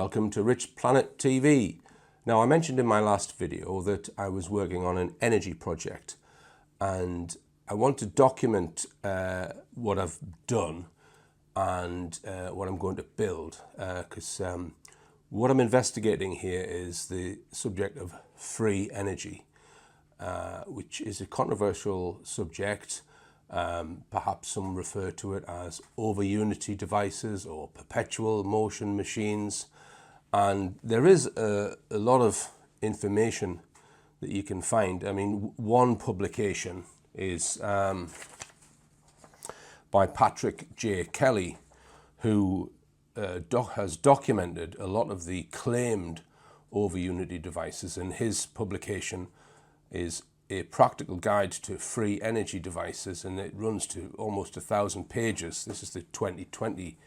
Welcome to Rich Planet TV. Now, I mentioned in my last video that I was working on an energy project and I want to document what I've done and what I'm going to build, because what I'm investigating here is the subject of free energy, which is a controversial subject. Perhaps some refer to it as over-unity devices or perpetual motion machines. And there is a lot of information that you can find. I mean, one publication is by Patrick J. Kelly, who has documented a lot of the claimed over-unity devices, and his publication is a practical guide to free energy devices, and it runs to almost 1,000 pages. This is the 2020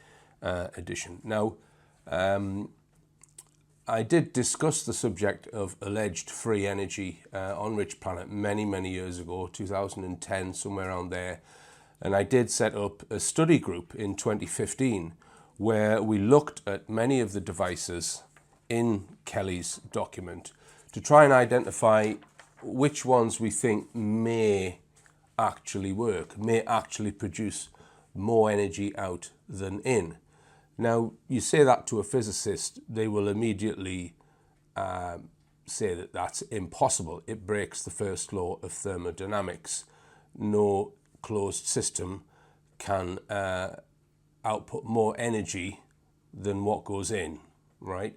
edition. Now, I did discuss the subject of alleged free energy on Rich Planet many years ago, 2010, somewhere around there. And I did set up a study group in 2015 where we looked at many of the devices in Kelly's document to try and identify which ones we think may actually work, may actually produce more energy out than in. Now, you say that to a physicist, they will immediately say that that's impossible. It breaks the first law of thermodynamics. No closed system can output more energy than what goes in, right?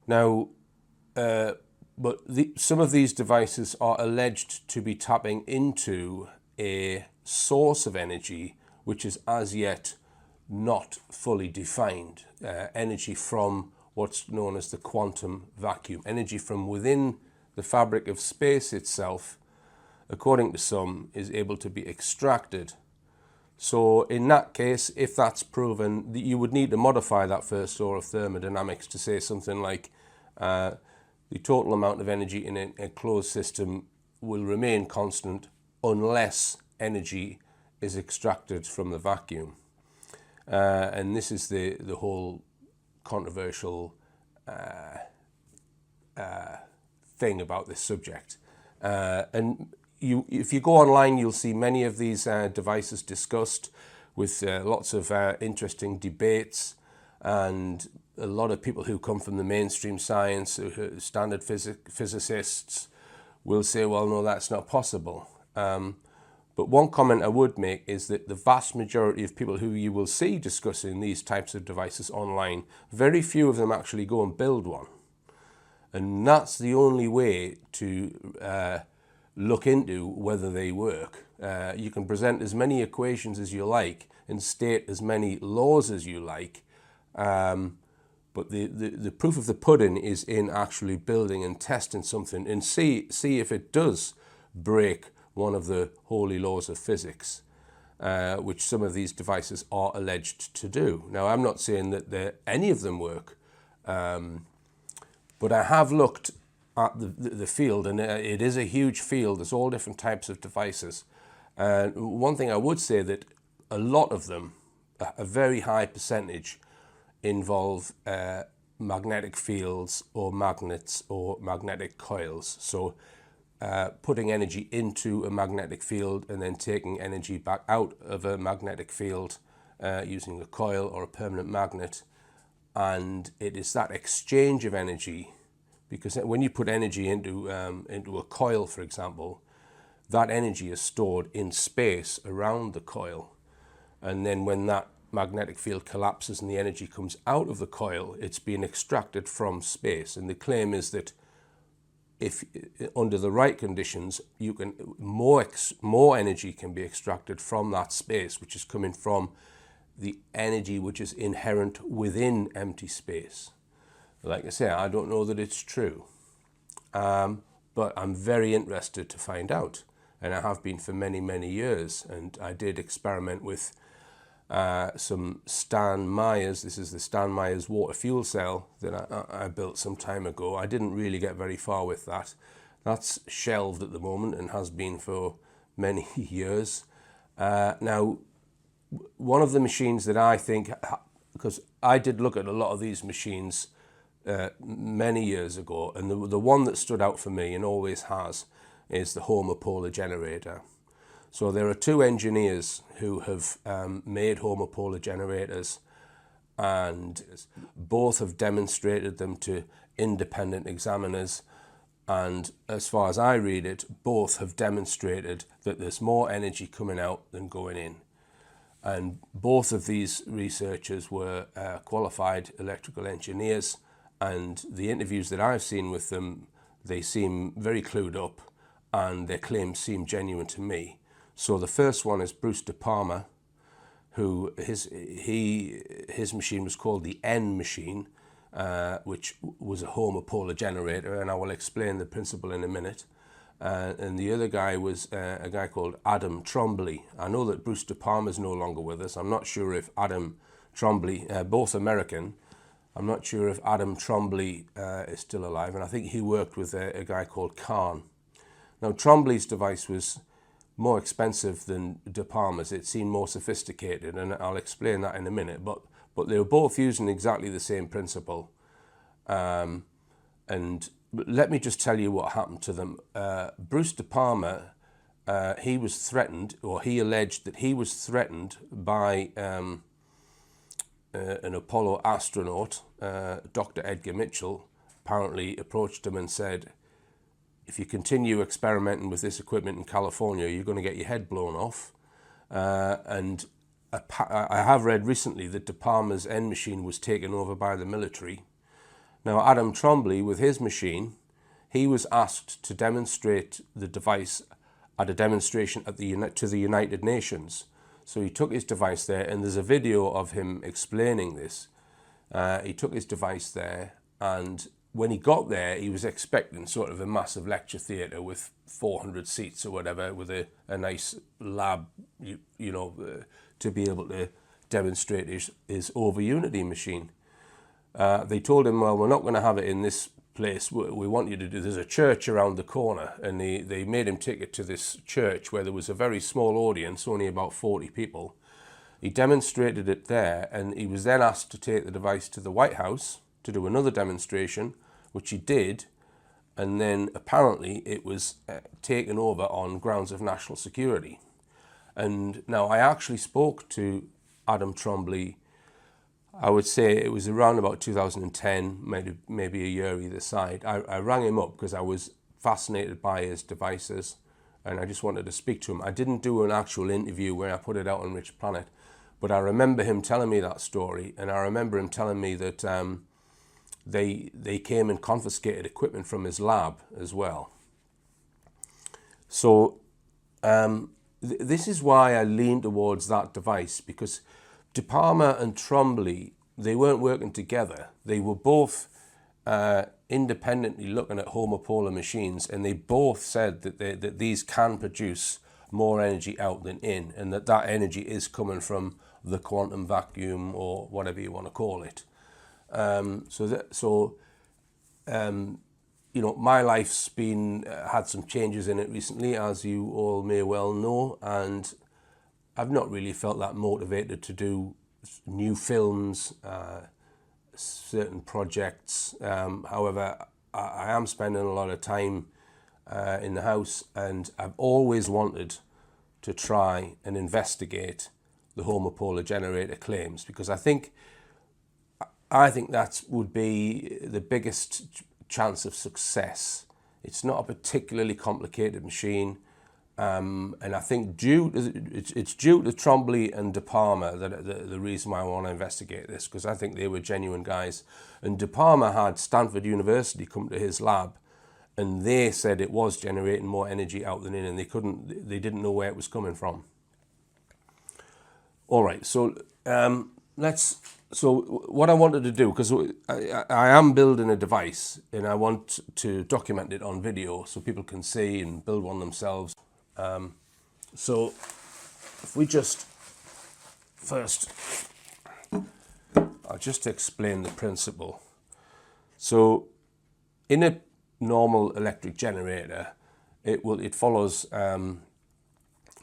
But some of these devices are alleged to be tapping into a source of energy which is as yet not fully defined. Energy from what's known as the quantum vacuum. Energy from within the fabric of space itself, according to some, is able to be extracted. So in that case, if that's proven, you would need to modify that first law of thermodynamics to say something like the total amount of energy in a closed system will remain constant unless energy is extracted from the vacuum. And this is the whole controversial thing about this subject. And if you go online, you'll see many of these devices discussed with lots of interesting debates, and a lot of people who come from the mainstream science, standard physicists, will say, well, no, that's not possible. But one comment I would make is that the vast majority of people who you will see discussing these types of devices online, very few of them actually go and build one. And that's the only way to look into whether they work. You can present as many equations as you like and state as many laws as you like, but the proof of the pudding is in actually building and testing something and see if it does break one of the holy laws of physics, which some of these devices are alleged to do. Now, I'm not saying that any of them work, but I have looked at the field, and it is a huge field. There's all different types of devices. One thing I would say that a lot of them, a very high percentage, involve magnetic fields or magnets or magnetic coils. So putting energy into a magnetic field and then taking energy back out of a magnetic field using a coil or a permanent magnet. And it is that exchange of energy, because when you put energy into a coil, for example, that energy is stored in space around the coil. And then when that magnetic field collapses and the energy comes out of the coil, it's being extracted from space. And the claim is that if under the right conditions, you can more energy can be extracted from that space, which is coming from the energy which is inherent within empty space. Like I say, I don't know that it's true, but I'm very interested to find out, and I have been for many years. And I did experiment with some Stan Myers. This is the Stan Myers water fuel cell that I built some time ago. I didn't really get very far with that. That's shelved at the moment and has been for many years. Now, one of the machines that I think because I did look at a lot of these machines many years ago, and the one that stood out for me and always has is the homopolar generator. So there are two engineers who have made homopolar generators, and both have demonstrated them to independent examiners, and as far as I read it, both have demonstrated that there's more energy coming out than going in. And both of these researchers were qualified electrical engineers, and the interviews that I've seen with them, they seem very clued up and their claims seem genuine to me. So the first one is Bruce De Palma, who his machine was called the N machine, which was a homopolar generator, and I will explain the principle in a minute. And the other guy was a guy called Adam Trombly. I know that Bruce De Palma is no longer with us. I'm not sure if Adam Trombly, both American, I'm not sure if Adam Trombly is still alive, and I think he worked with a guy called Kahn. Now, Trombly's device was more expensive than De Palma's. It seemed more sophisticated, and I'll explain that in a minute. But they were both using exactly the same principle. And let me just tell you what happened to them. Bruce De Palma, he was threatened, or he alleged that he was threatened by an Apollo astronaut, Dr. Edgar Mitchell, apparently approached him and said, if you continue experimenting with this equipment in California, you're going to get your head blown off. And I have read recently that De Palma's N machine was taken over by the military. Now, Adam Trombly, with his machine, he was asked to demonstrate the device at a demonstration at to the United Nations. So he took his device there, and there's a video of him explaining this. He took his device there, and when he got there, he was expecting sort of a massive lecture theatre with 400 seats or whatever, with a nice lab, to be able to demonstrate his over Unity machine. They told him, well, we're not going to have it in this place. We want you to do, there's a church around the corner. And they made him take it to this church where there was a very small audience, only about 40 people. He demonstrated it there, and he was then asked to take the device to the White House to do another demonstration, which he did, and then apparently it was taken over on grounds of national security. And now I actually spoke to Adam Trombly, I would say it was around about 2010, maybe a year either side. I rang him up because I was fascinated by his devices, and I just wanted to speak to him. I didn't do an actual interview where I put it out on Rich Planet, but I remember him telling me that story, and I remember him telling me that they came and confiscated equipment from his lab as well. So this is why I lean towards that device, because De Palma and Trombly, they weren't working together. They were both independently looking at homopolar machines, and they both said that these can produce more energy out than in, and that energy is coming from the quantum vacuum, or whatever you want to call it. My life's had some changes in it recently, as you all may well know, and I've not really felt that motivated to do new films, certain projects. However, I am spending a lot of time in the house, and I've always wanted to try and investigate the homopolar generator claims, because I think that would be the biggest chance of success. It's not a particularly complicated machine, and I think it's due to Trombly and De Palma that the reason why I want to investigate this, because I think they were genuine guys. And De Palma had Stanford University come to his lab, and they said it was generating more energy out than in, and they didn't know where it was coming from. All right, so So what I wanted to do, because I am building a device and I want to document it on video so people can see and build one themselves. So if we just first, I'll just explain the principle. So in a normal electric generator, it follows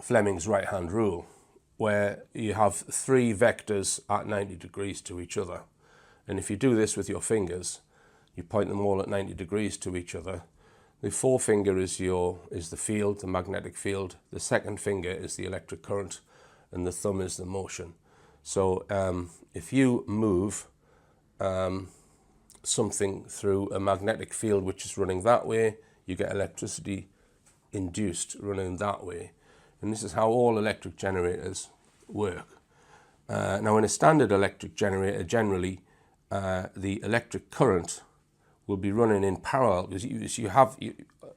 Fleming's right-hand rule. where you have 3 vectors at 90 degrees to each other. And if you do this with your fingers, you point them all at 90 degrees to each other. The forefinger is the field, the magnetic field. The second finger is the electric current, and the thumb is the motion. So if you move something through a magnetic field which is running that way, you get electricity induced running that way. And this is how all electric generators work. Now, in a standard electric generator, generally the electric current will be running in parallel, because you have,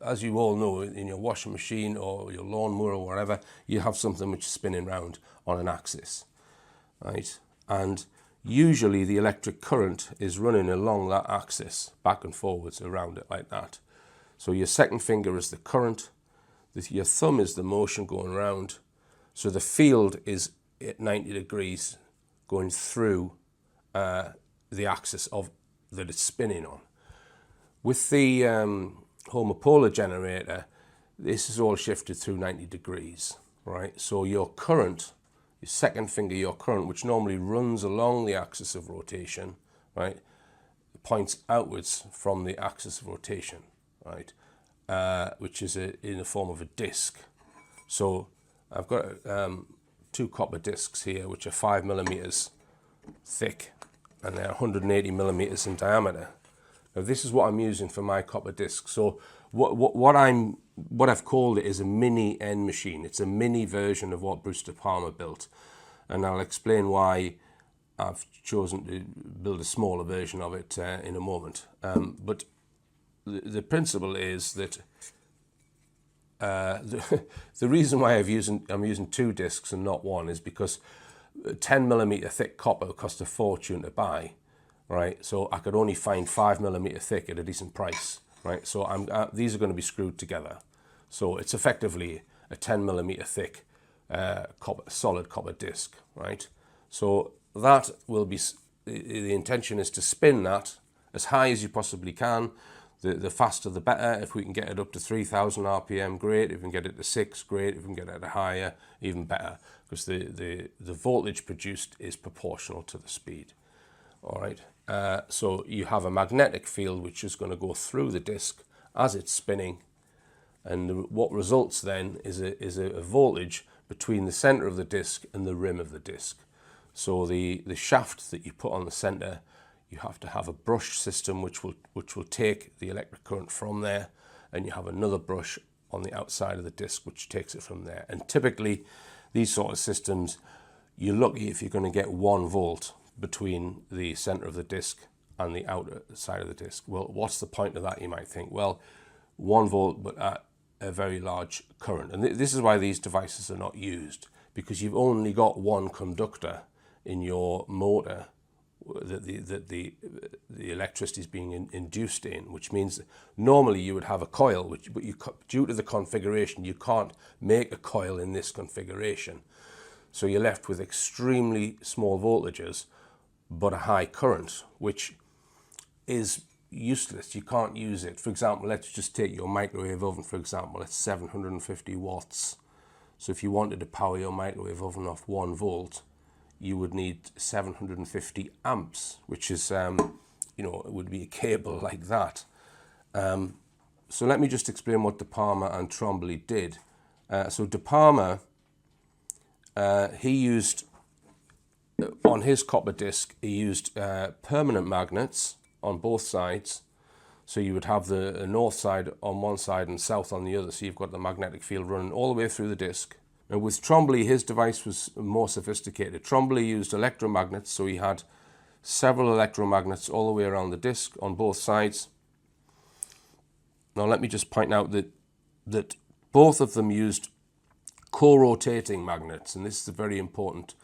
as you all know, in your washing machine or your lawnmower or whatever, you have something which is spinning round on an axis, right? And usually the electric current is running along that axis, back and forwards around it like that. So your second finger is the current, your thumb is the motion going around. So the field is at 90 degrees going through the axis of that it's spinning on. With the homopolar generator, this is all shifted through 90 degrees, right? So your current, your second finger, your current, which normally runs along the axis of rotation, right, points outwards from the axis of rotation, right, which is in the form of a disc. So I've got 2 copper discs here, which are 5 millimeters thick, and they're 180 millimeters in diameter. Now, this is what I'm using for my copper disc. So what I've called it is a mini end machine. It's a mini version of what Bruce De Palma built, and I'll explain why I've chosen to build a smaller version of it in a moment. But the principle is that the reason why I'm using 2 discs and not 1 is because 10 millimeter thick copper cost a fortune to buy, right? So I could only find 5 millimeter thick at a decent price, right? So these are going to be screwed together. So it's effectively a 10 millimeter thick solid copper disc, right? So that will be, the intention is to spin that as high as you possibly can. The faster the better. If we can get it up to 3,000 RPM, great. If we can get it to 6, great. If we can get it higher, even better, because the voltage produced is proportional to the speed. All right. So you have a magnetic field which is going to go through the disc as it's spinning, and what results then is a voltage between the center of the disc and the rim of the disc. So the shaft that you put on the center, you have to have a brush system which will take the electric current from there, and you have another brush on the outside of the disc which takes it from there. And typically these sort of systems, you're lucky if you're going to get 1 volt between the center of the disc and the outer side of the disc. Well, what's the point of that, you might think? Well, 1 volt but at a very large current. And this is why these devices are not used, because you've only got 1 conductor in your motor that the electricity is being induced in, which means normally you would have a coil, but due to the configuration, you can't make a coil in this configuration. So you're left with extremely small voltages, but a high current, which is useless. You can't use it. For example, let's just take your microwave oven, for example. It's 750 watts. So if you wanted to power your microwave oven off 1 volt, you would need 750 amps, which is, it would be a cable like that. So let me just explain what De Palma and Trombly did. So De Palma, he used, on his copper disc, he used permanent magnets on both sides. So you would have the north side on one side and south on the other. So you've got the magnetic field running all the way through the disc. And with Trombly, his device was more sophisticated. Trombly used electromagnets, so he had several electromagnets all the way around the disc on both sides. Now let me just point out that both of them used co-rotating magnets, and this is a very important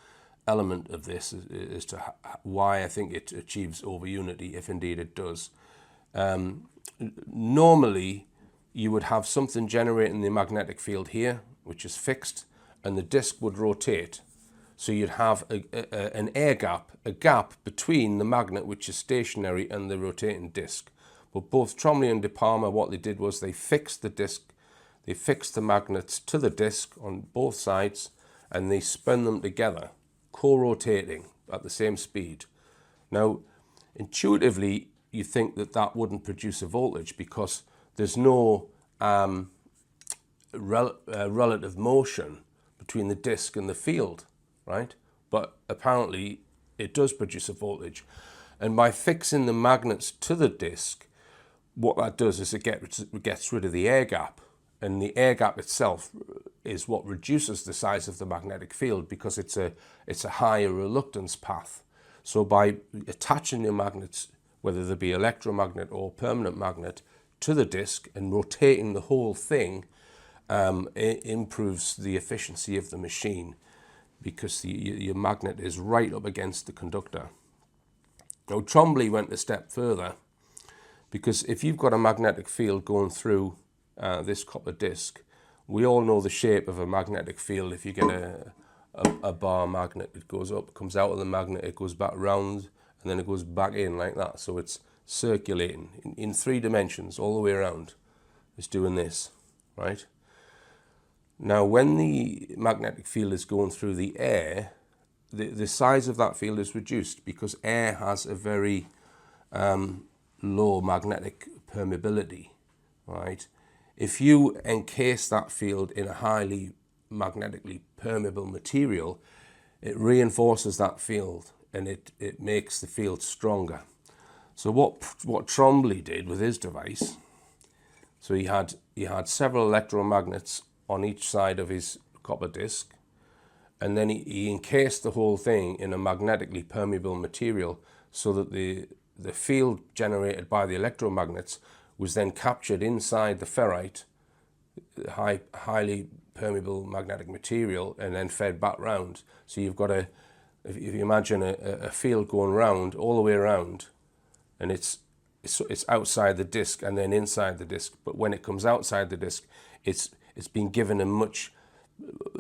element of this as to why I think it achieves over unity, if indeed it does. Normally, you would have something generating the magnetic field here, which is fixed, and the disc would rotate. So you'd have an air gap, a gap between the magnet, which is stationary, and the rotating disc. But both Trombly and De Palma, what they did was they fixed the disc, they fixed the magnets to the disc on both sides, and they spun them together, co-rotating at the same speed. Now, intuitively, you think that that wouldn't produce a voltage because there's no relative motion between the disc and the field, right? But apparently it does produce a voltage. And by fixing the magnets to the disc, what that does is it gets rid of the air gap. And the air gap itself is what reduces the size of the magnetic field because it's a higher reluctance path. So by attaching your magnets, whether they be electromagnet or permanent magnet, to the disc and rotating the whole thing, it improves the efficiency of the machine because your magnet is right up against the conductor. Now, Trombley went a step further because if you've got a magnetic field going through this copper disc, we all know the shape of a magnetic field. If you get a bar magnet, it goes up, comes out of the magnet, it goes back round, and then it goes back in like that. So it's circulating in 3 dimensions all the way around. It's doing this, right? Now, when the magnetic field is going through the air, the size of that field is reduced because air has a very low magnetic permeability, right? If you encase that field in a highly magnetically permeable material, it reinforces that field and it makes the field stronger. So what Trombley did with his device, so he had several electromagnets on each side of his copper disc, and then he encased the whole thing in a magnetically permeable material so that the field generated by the electromagnets was then captured inside the ferrite, highly permeable magnetic material, and then fed back round. So you've got if you imagine a field going round, all the way around, and it's outside the disc and then inside the disc. But when it comes outside the disc, it's been given a much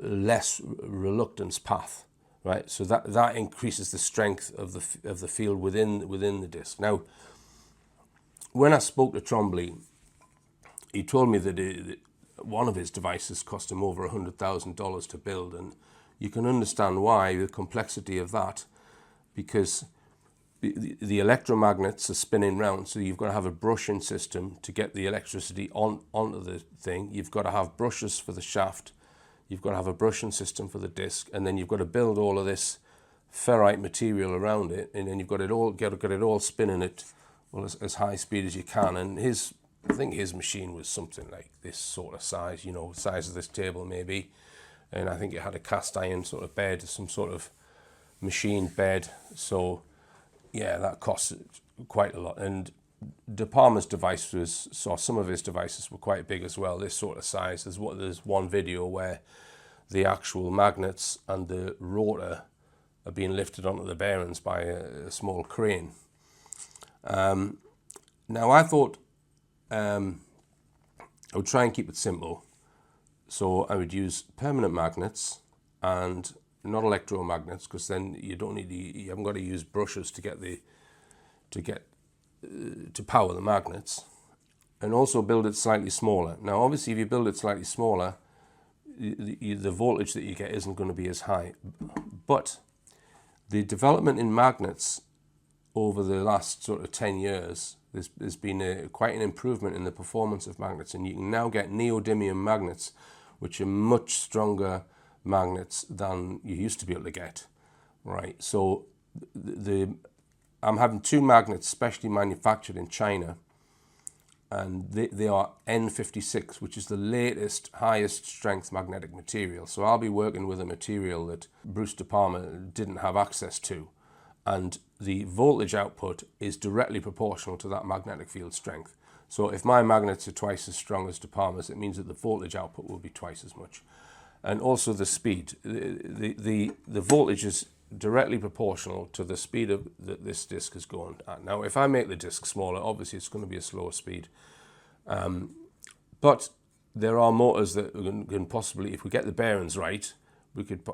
less reluctance path, right? So that increases the strength of the field within the disc. Now, when I spoke to Trombley, he told me that one of his devices cost him over $100,000 to build, and you can understand why, the complexity of that, because the electromagnets are spinning round, so you've got to have a brushing system to get the electricity onto the thing. You've got to have brushes for the shaft, you've got to have a brushing system for the disc, and then you've got to build all of this ferrite material around it, and then you've got it all spinning at as high speed as you can. And I think his machine was something like this sort of size, size of this table maybe, and I think it had a cast iron sort of bed, some sort of machine bed. So yeah, that cost quite a lot. And De Palma's device some of his devices were quite big as well, this sort of size. There's one video where the actual magnets and the rotor are being lifted onto the bearings by a small crane. Now, I thought I would try and keep it simple. So I would use permanent magnets and not electromagnets, because then you haven't got to use brushes to power the magnets, and also build it slightly smaller. Now, obviously, if you build it slightly smaller, the voltage that you get isn't going to be as high. But the development in magnets over the last sort of 10 years, there's been quite an improvement in the performance of magnets, and you can now get neodymium magnets, which are much stronger magnets than you used to be able to get, right? So I'm having 2 magnets specially manufactured in China, and they are N56, which is the latest, highest strength magnetic material. So I'll be working with a material that Bruce De Palma didn't have access to, and the voltage output is directly proportional to that magnetic field strength. So if my magnets are twice as strong as De Palma's, it means that the voltage output will be twice as much. And also the speed. The voltage is directly proportional to the speed that this disc is going at. Now, if I make the disc smaller, obviously it's going to be a slower speed. But there are motors that can possibly, if we get the bearings right, we could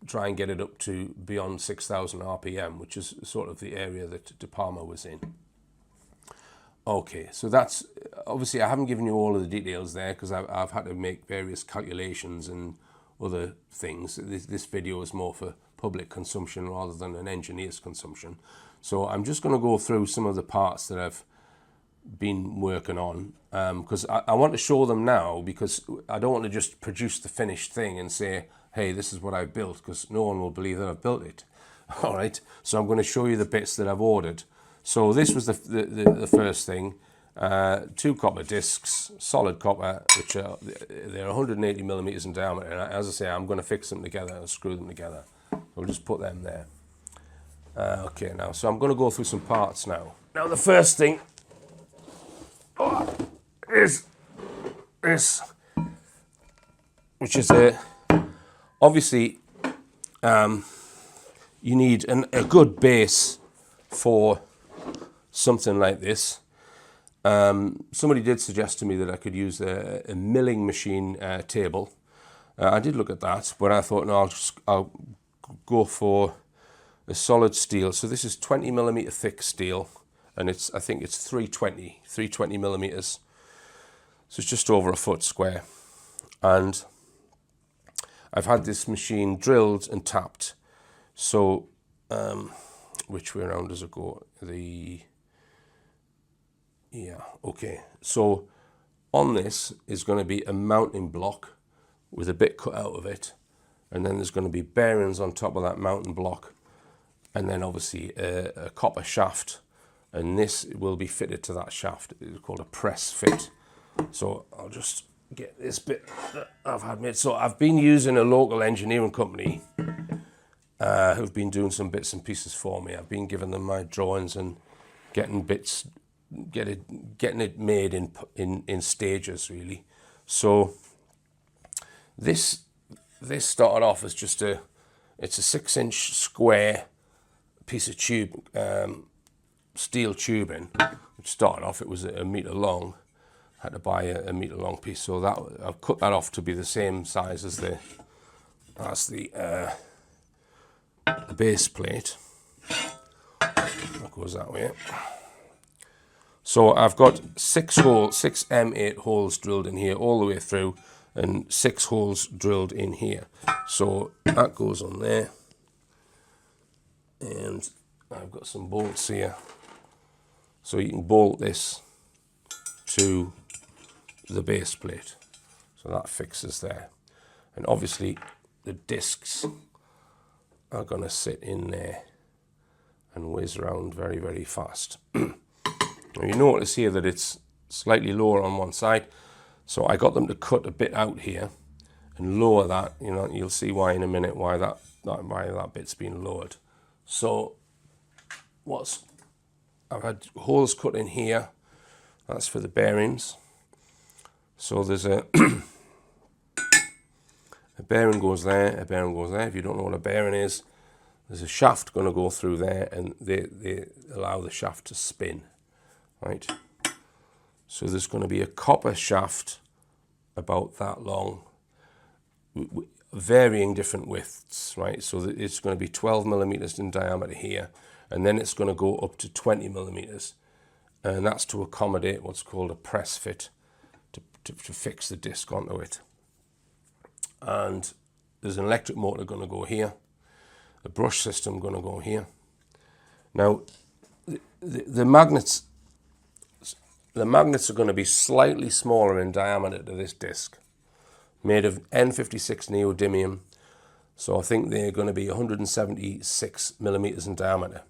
try and get it up to beyond 6,000 RPM, which is sort of the area that De Palma was in. Okay, so that's, obviously I haven't given you all of the details there because I've had to make various calculations and other things. This video is more for public consumption rather than an engineer's consumption. So I'm just going to go through some of the parts that I've been working on, because I want to show them now, because I don't want to just produce the finished thing and say, hey, this is what I built, because no one will believe that I've built it. All right, so I'm going to show you the bits that I've ordered. So this was the first thing. 2 copper discs, solid copper, which are they're 180 millimeters in diameter. And as I say, I'm going to fix them together and screw them together. We'll just put them there. Okay, now, so I'm going to go through some parts now. Now, the first thing is this, which is obviously you need a good base for something like this. Somebody did suggest to me that I could use a milling machine table. I did look at that, but I thought, no, I'll go for a solid steel. So this is 20 millimeter thick steel, and I think it's 320 millimeters. So it's just over a foot square. And I've had this machine drilled and tapped. So, which way around does it go? Yeah, okay. So on this is going to be a mounting block with a bit cut out of it. And then there's going to be bearings on top of that mounting block. And then obviously a copper shaft. And this will be fitted to that shaft. It's called a press fit. So I'll just get this bit that I've had made. So I've been using a local engineering company who've been doing some bits and pieces for me. I've been giving them my drawings and getting bits, getting it made in stages, really. So this started off as just it's a 6-inch square piece of tube, steel tubing, which started off, it was a meter long. Had to buy a meter long piece, so that I've cut that off to be the same size as the base plate. That goes that way. So I've got 6 M8 holes drilled in here all the way through, and 6 holes drilled in here. So that goes on there. And I've got some bolts here. So you can bolt this to the base plate. So that fixes there. And obviously the discs are going to sit in there and whiz around very, very fast. Now you notice here that it's slightly lower on one side. So I got them to cut a bit out here and lower that. You know, you'll see why in a minute, why that bit's been lowered. So I've had holes cut in here. That's for the bearings. So there's a bearing goes there, a bearing goes there. If you don't know what a bearing is, there's a shaft going to go through there, and they allow the shaft to spin, right? So there's going to be a copper shaft about that long, varying different widths, right? So it's going to be 12 millimeters in diameter here, and then it's going to go up to 20 millimeters, and that's to accommodate what's called a press fit, to fix the disc onto it. And there's an electric motor going to go here, a brush system going to go here. Now the magnets are going to be slightly smaller in diameter to this disc, made of N56 neodymium. So I think they're going to be 176 millimeters in diameter,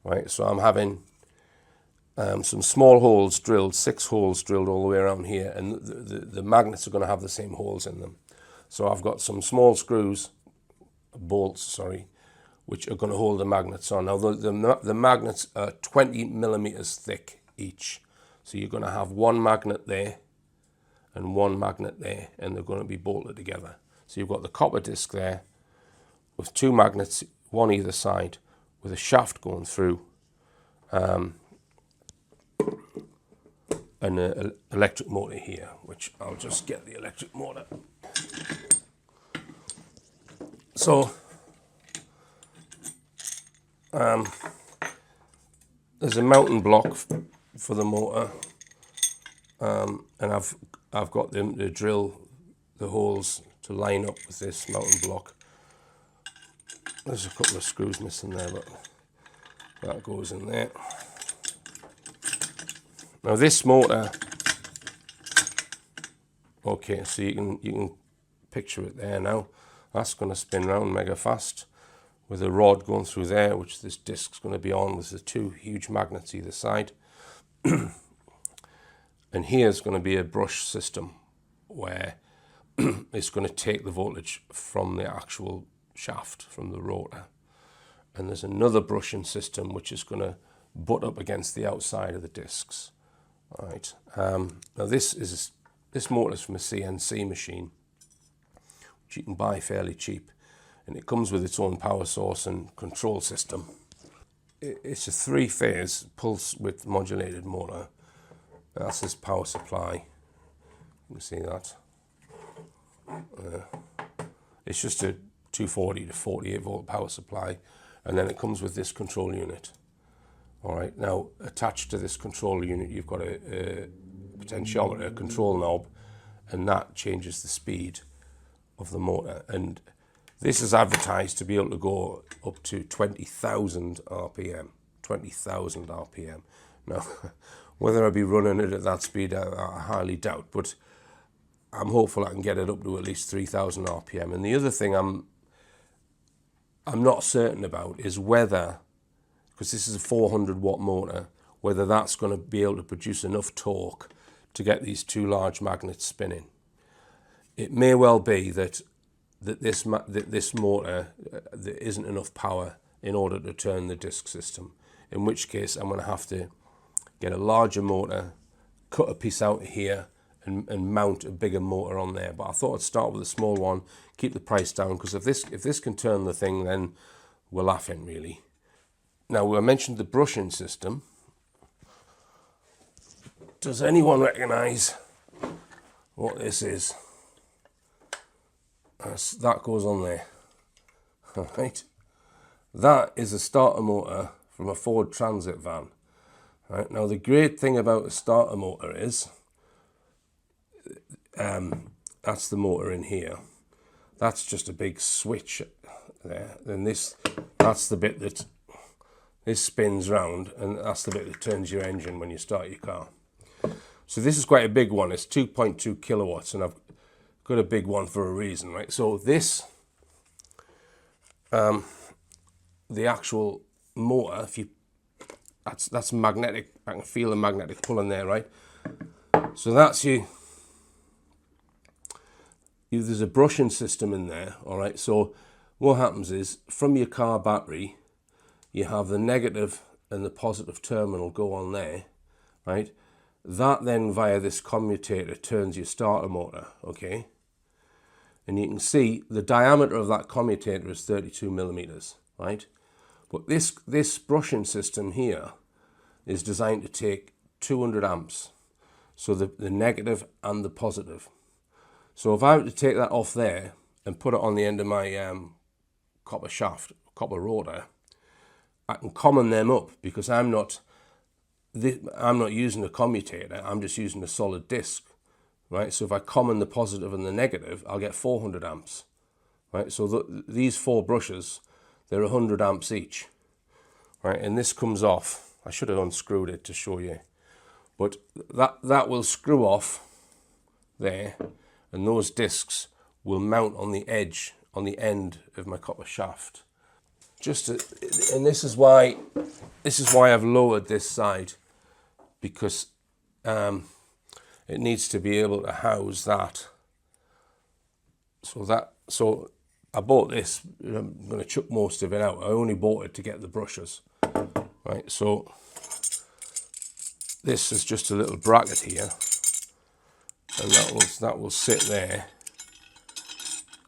right? So I'm having some small holes drilled, 6 holes drilled all the way around here, and the magnets are going to have the same holes in them. So I've got some small bolts, which are going to hold the magnets on. Now the magnets are 20 millimeters thick each. So you're going to have one magnet there and one magnet there, and they're going to be bolted together. So you've got the copper disc there with 2 magnets, one either side, with a shaft going through, and an electric motor here, which I'll just get the electric motor. So there's a mounting block for the motor, and I've got them to drill the holes to line up with this mounting block. There's a couple of screws missing there, but that goes in there. Now this motor, okay, so you can picture it there now. That's going to spin round mega fast with a rod going through there, which this disc's going to be on with the two huge magnets either side. And here's going to be a brush system where it's going to take the voltage from the actual shaft, from the rotor. And there's another brushing system which is going to butt up against the outside of the discs. All right. Now this motor is from a CNC machine, which you can buy fairly cheap, and it comes with its own power source and control system. It's a 3-phase pulse width modulated motor. That's this power supply. You can see that. It's just a 240 to 48 volt power supply, and then it comes with this control unit. All right, now attached to this control unit you've got a potentiometer, a control knob, and that changes the speed of the motor. And this is advertised to be able to go up to 20,000 RPM. 20,000 RPM. Now, whether I'll be running it at that speed, I highly doubt, but I'm hopeful I can get it up to at least 3,000 RPM. And the other thing I'm not certain about is whether, because this is a 400 watt motor, whether that's going to be able to produce enough torque to get these two large magnets spinning. It may well be that this motor, there isn't enough power in order to turn the disc system, in which case I'm going to have to get a larger motor, cut a piece out of here, and mount a bigger motor on there. But I thought I'd start with a small one, keep the price down, because if this can turn the thing, then we're laughing, really. Now, I mentioned the brushing system. Does anyone recognise what this is? That goes on there. All right. That is a starter motor from a Ford Transit van. Right. Now, the great thing about a starter motor is, that's the motor in here. That's just a big switch there. Then that's the bit that this spins round, and that's the bit that turns your engine when you start your car. So this is quite a big one. It's 2.2 kilowatts, and I've got a big one for a reason, right? So this, the actual motor, that's magnetic. I can feel the magnetic pull in there, right? So that's there's a brushing system in there, all right? So what happens is, from your car battery, you have the negative and the positive terminal go on there, right? That then, via this commutator, turns your starter motor, okay? And you can see the diameter of that commutator is 32 millimeters, right? But this brushing system here is designed to take 200 amps. So the negative and the positive. So if I were to take that off there and put it on the end of my copper shaft, copper rotor, I can common them up, because I'm not using a commutator, I'm just using a solid disc, right? So if I common the positive and the negative, I'll get 400 amps, right? So these 4 brushes, they're 100 amps each, right? And this comes off. I should have unscrewed it to show you, but that will screw off there, and those discs will mount on the edge, on the end of my copper shaft. And this is why I've lowered this side, because it needs to be able to house that. So I bought this. I'm going to chuck most of it out. I only bought it to get the brushes, right? So this is just a little bracket here, and that will sit there,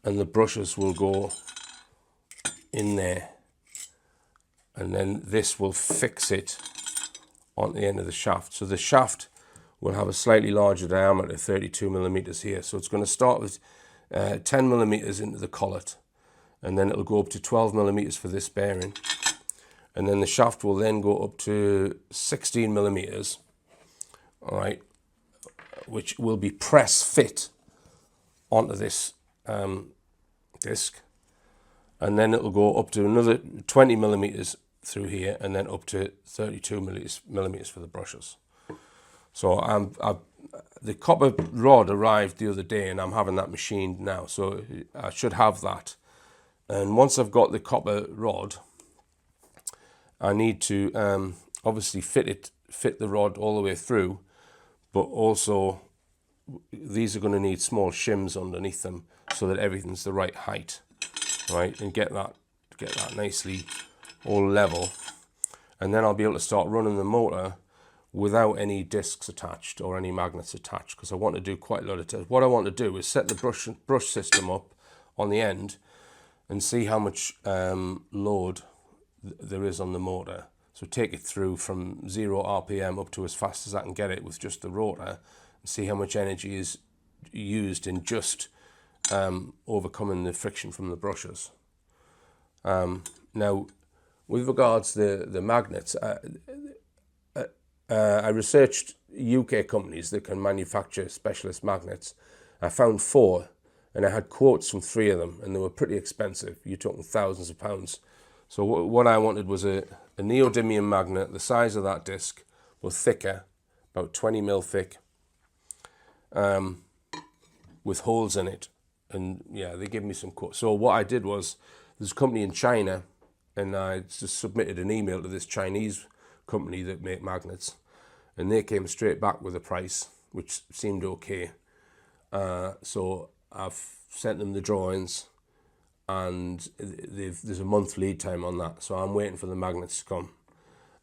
and the brushes will go in there, and then this will fix it on the end of the shaft. So the shaft will have a slightly larger diameter, 32 millimeters here. So it's going to start with 10 millimeters into the collet, and then it'll go up to 12 millimeters for this bearing, and then the shaft will then go up to 16 millimeters, all right, which will be press fit onto this disc, and then it'll go up to another 20 millimeters through here, and then up to 32 millimeters for the brushes. So the copper rod arrived the other day, and I'm having that machined now, so I should have that. And once I've got the copper rod, I need to obviously fit the rod all the way through, but also these are going to need small shims underneath them so that everything's the right height, right? And get that nicely all level, and then I'll be able to start running the motor without any discs attached or any magnets attached, because I want to do quite a lot of tests. What I want to do is set the brush system up on the end and see how much load there is on the motor. So take it through from 0 RPM up to as fast as I can get it with just the rotor, and see how much energy is used in just overcoming the friction from the brushes. Now, with regards to the magnets, I researched UK companies that can manufacture specialist magnets. I found 4, and I had quotes from 3 of them, and they were pretty expensive. You're talking thousands of pounds. So what I wanted was a neodymium magnet, the size of that disc, but thicker, about 20 mil thick, with holes in it. And yeah, they gave me some quotes. So what I did was, there's a company in China, and I just submitted an email to this Chinese company that make magnets, and they came straight back with a price which seemed okay. So I've sent them the drawings, and there's a month lead time on that, so I'm waiting for the magnets to come.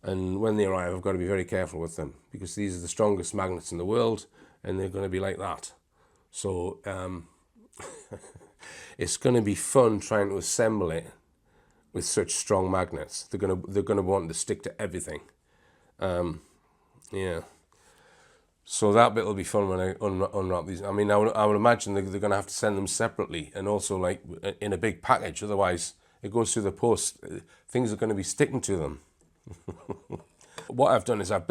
And when they arrive, I've got to be very careful with them, because these are the strongest magnets in the world, and they're going to be like that. So it's going to be fun trying to assemble it with such strong magnets. They're gonna want to stick to everything. Yeah. So that bit will be fun when I unwrap these. I mean, I would imagine they're going to have to send them separately, and also like in a big package. Otherwise, it goes through the post. Things are going to be sticking to them. What I've done is I've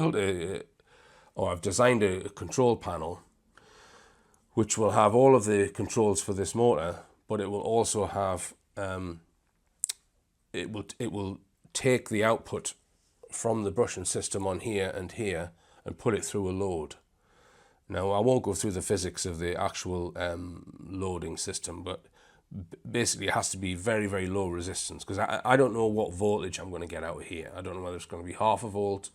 designed a control panel, which will have all of the controls for this motor, but it will also have it will take the output from the brushing system on here and put it through a load. Now, I won't go through the physics of the actual loading system, but basically it has to be very, very low resistance, because I don't know what voltage I'm going to get out of here. I don't know whether it's going to be half a volt,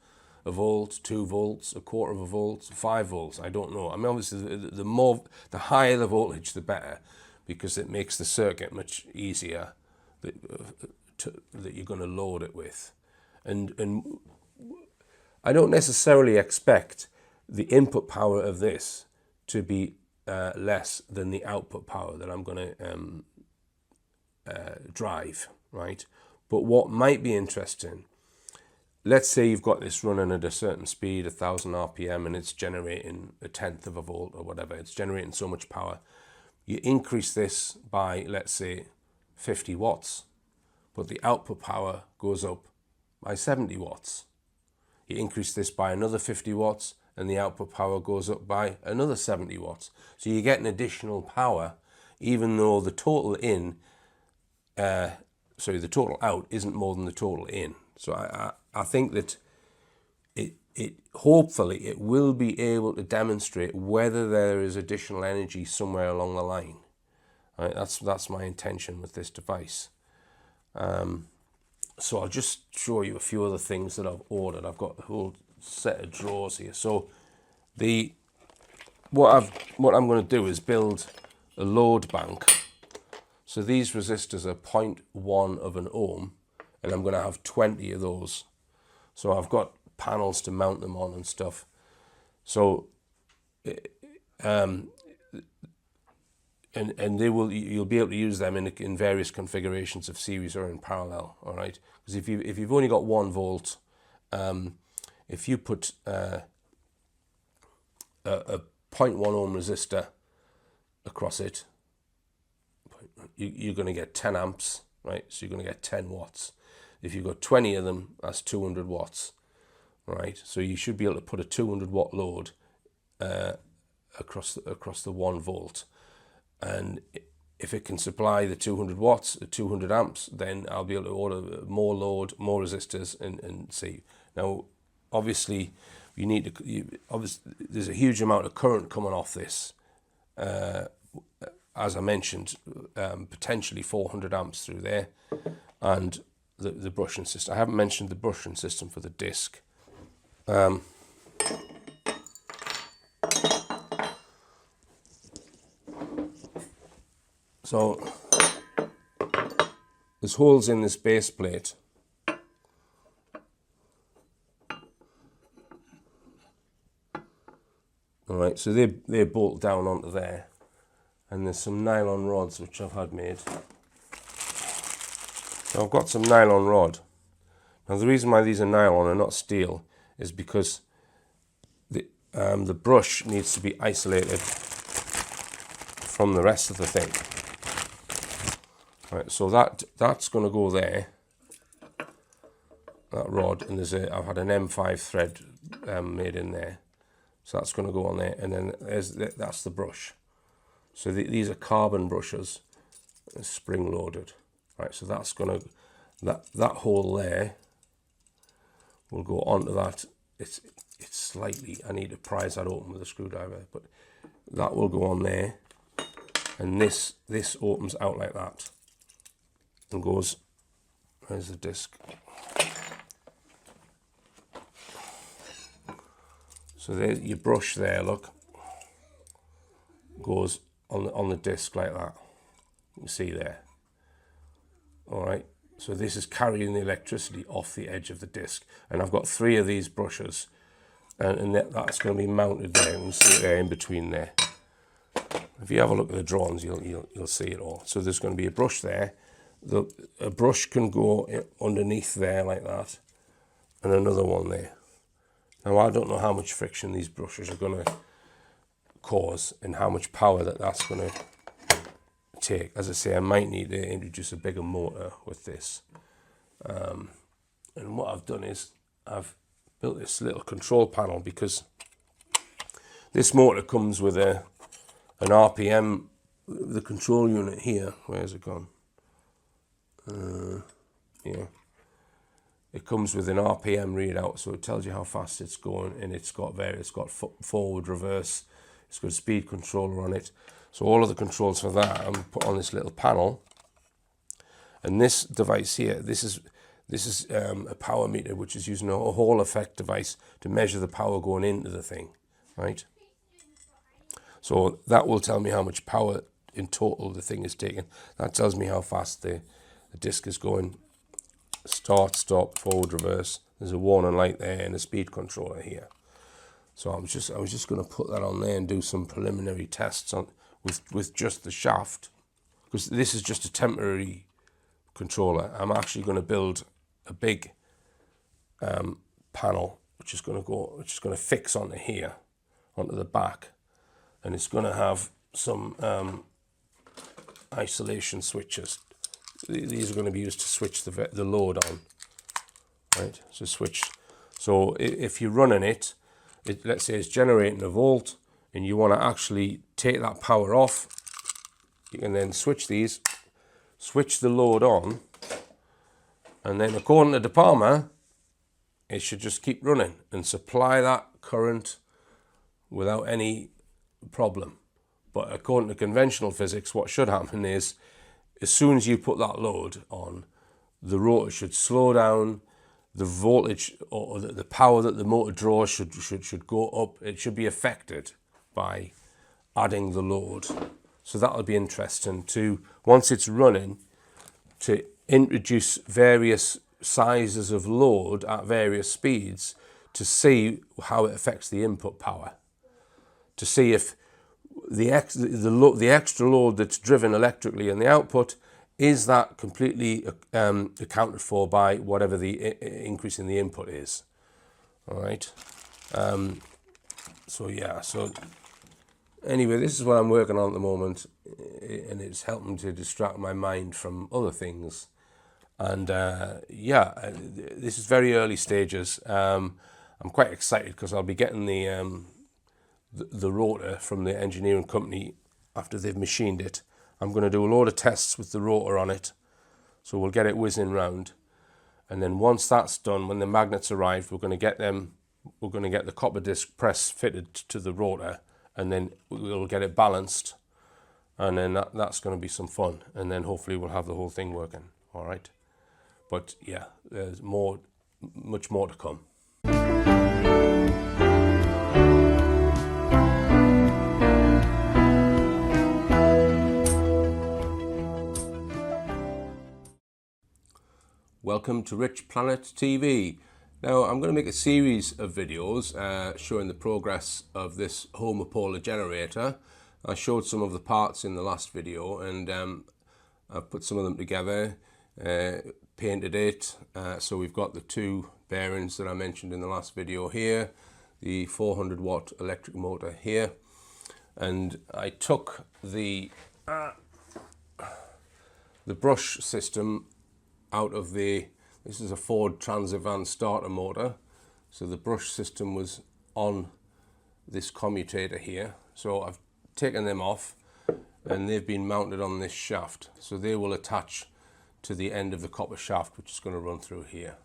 2 volts, a quarter of a volt, 5 volts. I don't know. I mean, obviously, the higher the voltage, the better, because it makes the circuit much easier that you're going to load it with. And I don't necessarily expect the input power of this to be less than the output power that I'm going to drive, right? But what might be interesting, let's say you've got this running at a certain speed, 1000 RPM, and it's generating 1/10 of a volt or whatever. It's generating so much power. You increase this by, let's say, 50 watts, but the output power goes up by 70 watts. You increase this by another 50 watts, and the output power goes up by another 70 watts. So you get an additional power, even though the total the total out isn't more than the total in. So I think that hopefully it will be able to demonstrate whether there is additional energy somewhere along the line. Right? That's my intention with this device. So I'll just show you a few other things that I've ordered. I've got a whole set of drawers here. So what I'm going to do is build a load bank. So these resistors are 0.1 of an ohm, and I'm going to have 20 of those. So I've got panels to mount them on and stuff. So and you'll be able to use them in various configurations of series or in parallel. All right, because if you've only got 1 volt, if you put a 0.1 ohm resistor across it, you're going to get 10 amps, right? So you're going to get 10 watts. If you've got 20 of them, that's 200 watts, right? So you should be able to put a 200 watt load across the 1 volt. And if it can supply the 200 watts, the 200 amps, then I'll be able to order more load, more resistors, and see. Now, obviously, you need to. Obviously, there's a huge amount of current coming off this. As I mentioned, potentially 400 amps through there, and the brushing system. I haven't mentioned the brushing system for the disc. So there's holes in this base plate. All right, so they bolt down onto there, and there's some nylon rods which I've had made. So I've got some nylon rod. Now the reason why these are nylon and not steel is because the brush needs to be isolated from the rest of the thing. Right, so that's going to go there, that rod, and I've had an M5 thread made in there, so that's going to go on there, and then that's the brush. So these are carbon brushes, spring loaded. Right, so that's going to that hole there will go onto that. It's slightly, I need to prise that open with a screwdriver, but that will go on there, and this opens out like that and goes. Where's the disc? So there, your brush there, look, goes on the disc like that. You see there. All right. So this is carrying the electricity off the edge of the disc, and I've got 3 of these brushes, and that's going to be mounted there. And you see it there in between there. If you have a look at the drawings, you'll see it all. So there's going to be a brush there. A brush can go underneath there like that, and another one there. Now I don't know how much friction these brushes are going to cause and how much power that's going to take. As I say, I might need to introduce a bigger motor with this. And what I've done is I've built this little control panel, because this motor comes with an RPM, the control unit here. Where's it gone? Yeah. It comes with an RPM readout, so it tells you how fast it's going, and it's got forward, reverse, it's got a speed controller on it. So all of the controls for that I'm put on this little panel. And this device here, this is a power meter, which is using a Hall effect device to measure the power going into the thing, right? So that will tell me how much power in total the thing is taking. That tells me how fast the disc is going. Start, stop, forward, reverse. There's a warning light there and a speed controller here. So I was just going to put that on there and do some preliminary tests on with just the shaft, because this is just a temporary controller. I'm actually going to build a big panel which is going to fix onto here, onto the back, and it's going to have some isolation switches. These are going to be used to switch the load on, right? So switch. So if you're running it, let's say it's generating a volt, and you want to actually take that power off, you can then switch these, switch the load on, and then according to De Palma, it should just keep running and supply that current without any problem. But according to conventional physics, what should happen is, as soon as you put that load on, the rotor should slow down, the voltage or the power that the motor draws should go up. It should be affected by adding the load. So that'll be interesting to, once it's running, to introduce various sizes of load at various speeds to see how it affects the input power, to see if the extra load that's driven electrically in the output, is that completely accounted for by whatever the increase in the input is. All right. So yeah. So anyway, this is what I'm working on at the moment, and it's helping to distract my mind from other things. And yeah, this is very early stages. I'm quite excited because I'll be getting the rotor from the engineering company after they've machined it. I'm going to do a load of tests with the rotor on it, so we'll get it whizzing round, and then once that's done, when the magnets arrive, we're going to get the copper disc press fitted to the rotor, and then we'll get it balanced, and then that's going to be some fun, and then hopefully we'll have the whole thing working. All right, but yeah, there's much more to come. Welcome to Rich Planet TV. Now I'm going to make a series of videos showing the progress of this homopolar generator. I showed some of the parts in the last video, and I've put some of them together, painted it. So we've got the two bearings that I mentioned in the last video here, the 400 watt electric motor here, and I took the brush system out of this is a Ford Transit starter motor, so the brush system was on this commutator here. So I've taken them off, and they've been mounted on this shaft, so they will attach to the end of the copper shaft, which is going to run through here.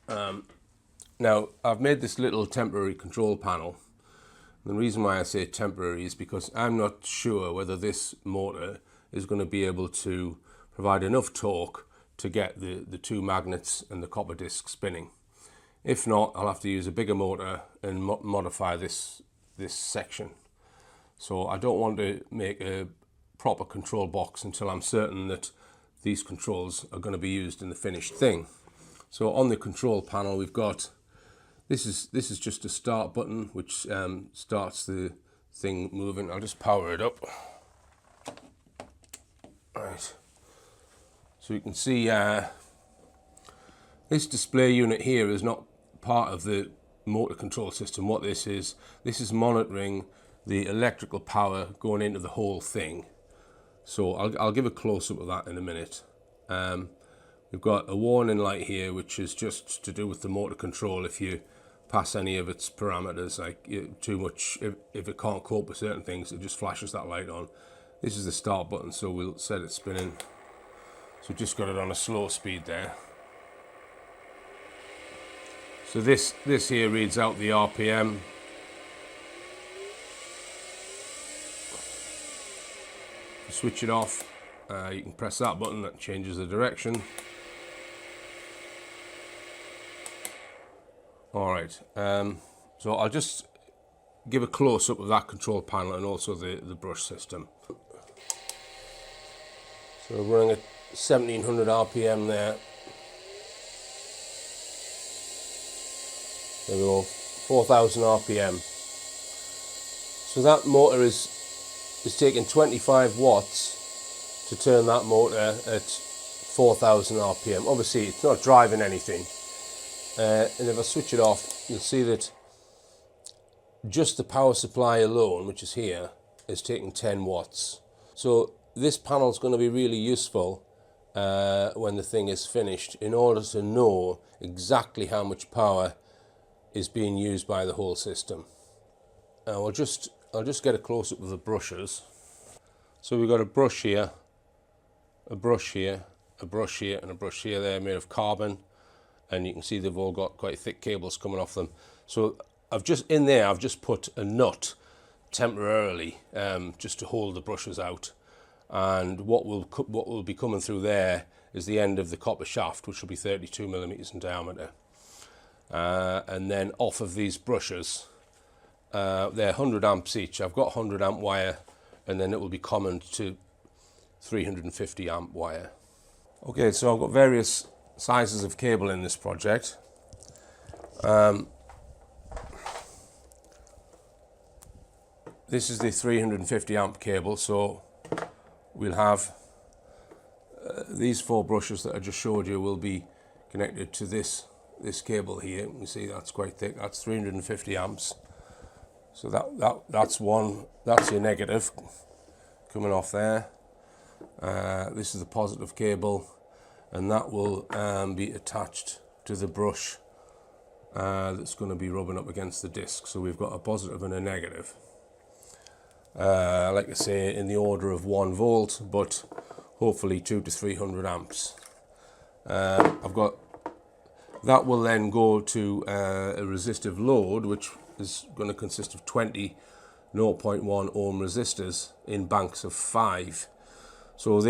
Now I've made this little temporary control panel. The reason why I say temporary is because I'm not sure whether this motor is going to be able to provide enough torque to get the two magnets and the copper disc spinning. If not, I'll have to use a bigger motor and modify this section. So I don't want to make a proper control box until I'm certain that these controls are going to be used in the finished thing. So on the control panel, we've got this is just a start button, which starts the thing moving. I'll just power it up. Right. So you can see this display unit here is not part of the motor control system. What this is monitoring the electrical power going into the whole thing. So I'll give a close-up of that in a minute. We've got a warning light here, which is just to do with the motor control. If you pass any of its parameters, like too much, if it can't cope with certain things, it just flashes that light on. This is the start button, so we'll set it spinning. So just got it on a slow speed there. So this here reads out the RPM. Switch it off, you can press that button, that changes the direction. Alright, so I'll just give a close-up of that control panel and also the brush system. So we're running at 1700 RPM there. There we go, 4000 RPM. So that motor is taking 25 watts to turn that motor at 4000 RPM. Obviously it's not driving anything. And if I switch it off, you'll see that just the power supply alone, which is here, is taking 10 watts. So this panel is going to be really useful when the thing is finished, in order to know exactly how much power is being used by the whole system. Now I'll just get a close-up of the brushes. So we've got a brush here, a brush here, a brush here, and a brush here. They're made of carbon, and you can see they've all got quite thick cables coming off them. So I've just put a nut temporarily just to hold the brushes out. And what will be coming through there is the end of the copper shaft, which will be 32 millimeters in diameter. And then off of these brushes, they're 100 amps each. I've got 100 amp wire, and then it will be common to 350 amp wire. Okay, so I've got various sizes of cable in this project. This is the 350 amp cable, so we'll have these four brushes that I just showed you will be connected to this cable here. You can see that's quite thick. That's 350 amps. So that's one. That's your negative coming off there. This is the positive cable, and that will be attached to the brush that's going to be rubbing up against the disc. So we've got a positive and a negative. like I say, in the order of 1 volt, but hopefully 200 to 300 amps. I've got that will then go to a resistive load, which is going to consist of 20 0.1 ohm resistors in banks of 5. So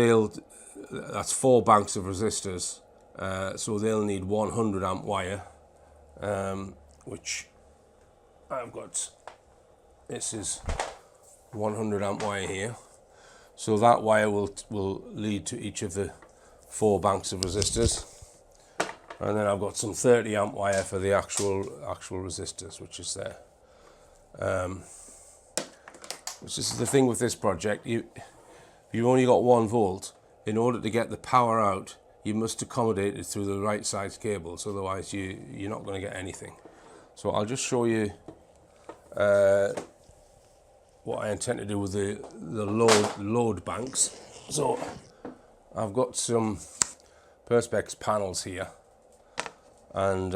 that's 4 banks of resistors. So they'll need 100 amp wire, which I've got. This is 100 amp wire here. So that wire will lead to each of the 4 banks of resistors. And then I've got some 30 amp wire for the actual resistors, which is there. Which is the thing with this project. You've only got 1 volt. In order to get the power out, you must accommodate it through the right size cables. Otherwise, you're not going to get anything. So I'll just show you what I intend to do with the load banks. So I've got some Perspex panels here, and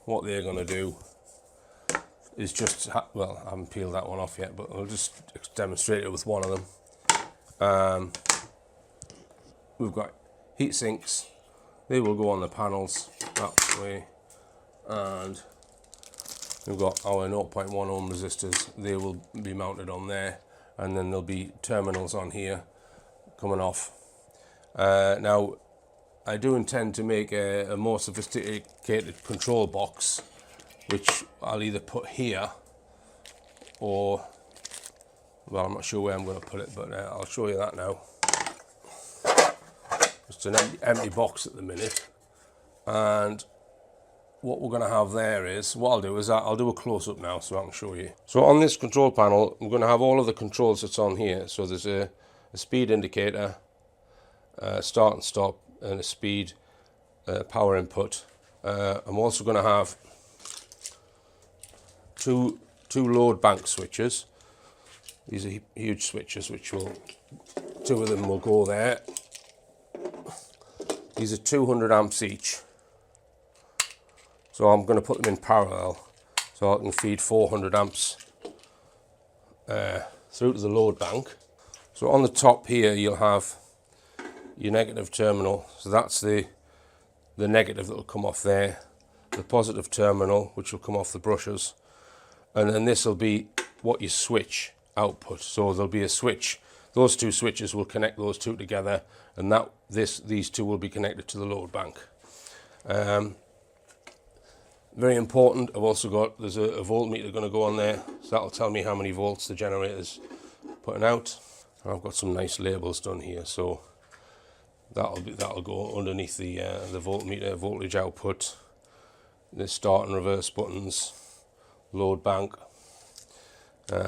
what they're going to do is just, well, I haven't peeled that one off yet, but I'll just demonstrate it with one of them. We've got heat sinks. They will go on the panels that way, and we've got our 0.1 ohm resistors. They will be mounted on there, and then there'll be terminals on here coming off. Now, I do intend to make a more sophisticated control box, which I'll either put here or, well, I'm not sure where I'm going to put it, but I'll show you that now. It's an empty box at the minute, and what we're going to have there is, what I'll do is I'll do a close-up now so I can show you. So on this control panel, I'm going to have all of the controls that's on here. So there's a speed indicator, start and stop, and a speed power input. I'm also going to have two load bank switches. These are huge switches, which will, 2 of them will go there. These are 200 amps each. So I'm going to put them in parallel so I can feed 400 amps through to the load bank. So on the top here you'll have your negative terminal. So that's the negative that will come off there. The positive terminal, which will come off the brushes. And then this will be what you switch output. So there'll be a switch. Those 2 switches will connect those 2 together, and these 2 will be connected to the load bank. Very important, I've also got, there's a voltmeter going to go on there, so that'll tell me how many volts the generator's putting out. And I've got some nice labels done here, so that'll go underneath the voltmeter, voltage output, the start and reverse buttons, load bank,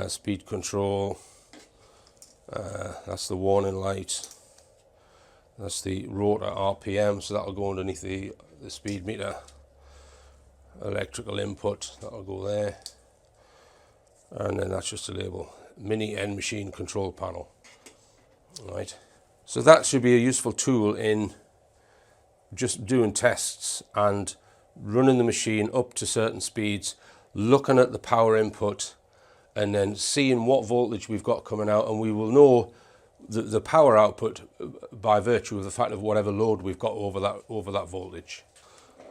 speed control, that's the warning light, that's the rotor RPM, so that'll go underneath the speed meter. Electrical input, that'll go there, and then that's just a label, mini end machine control panel. Right, so that should be a useful tool in just doing tests and running the machine up to certain speeds, looking at the power input, and then seeing what voltage we've got coming out, and we will know the power output by virtue of the fact of whatever load we've got over that voltage.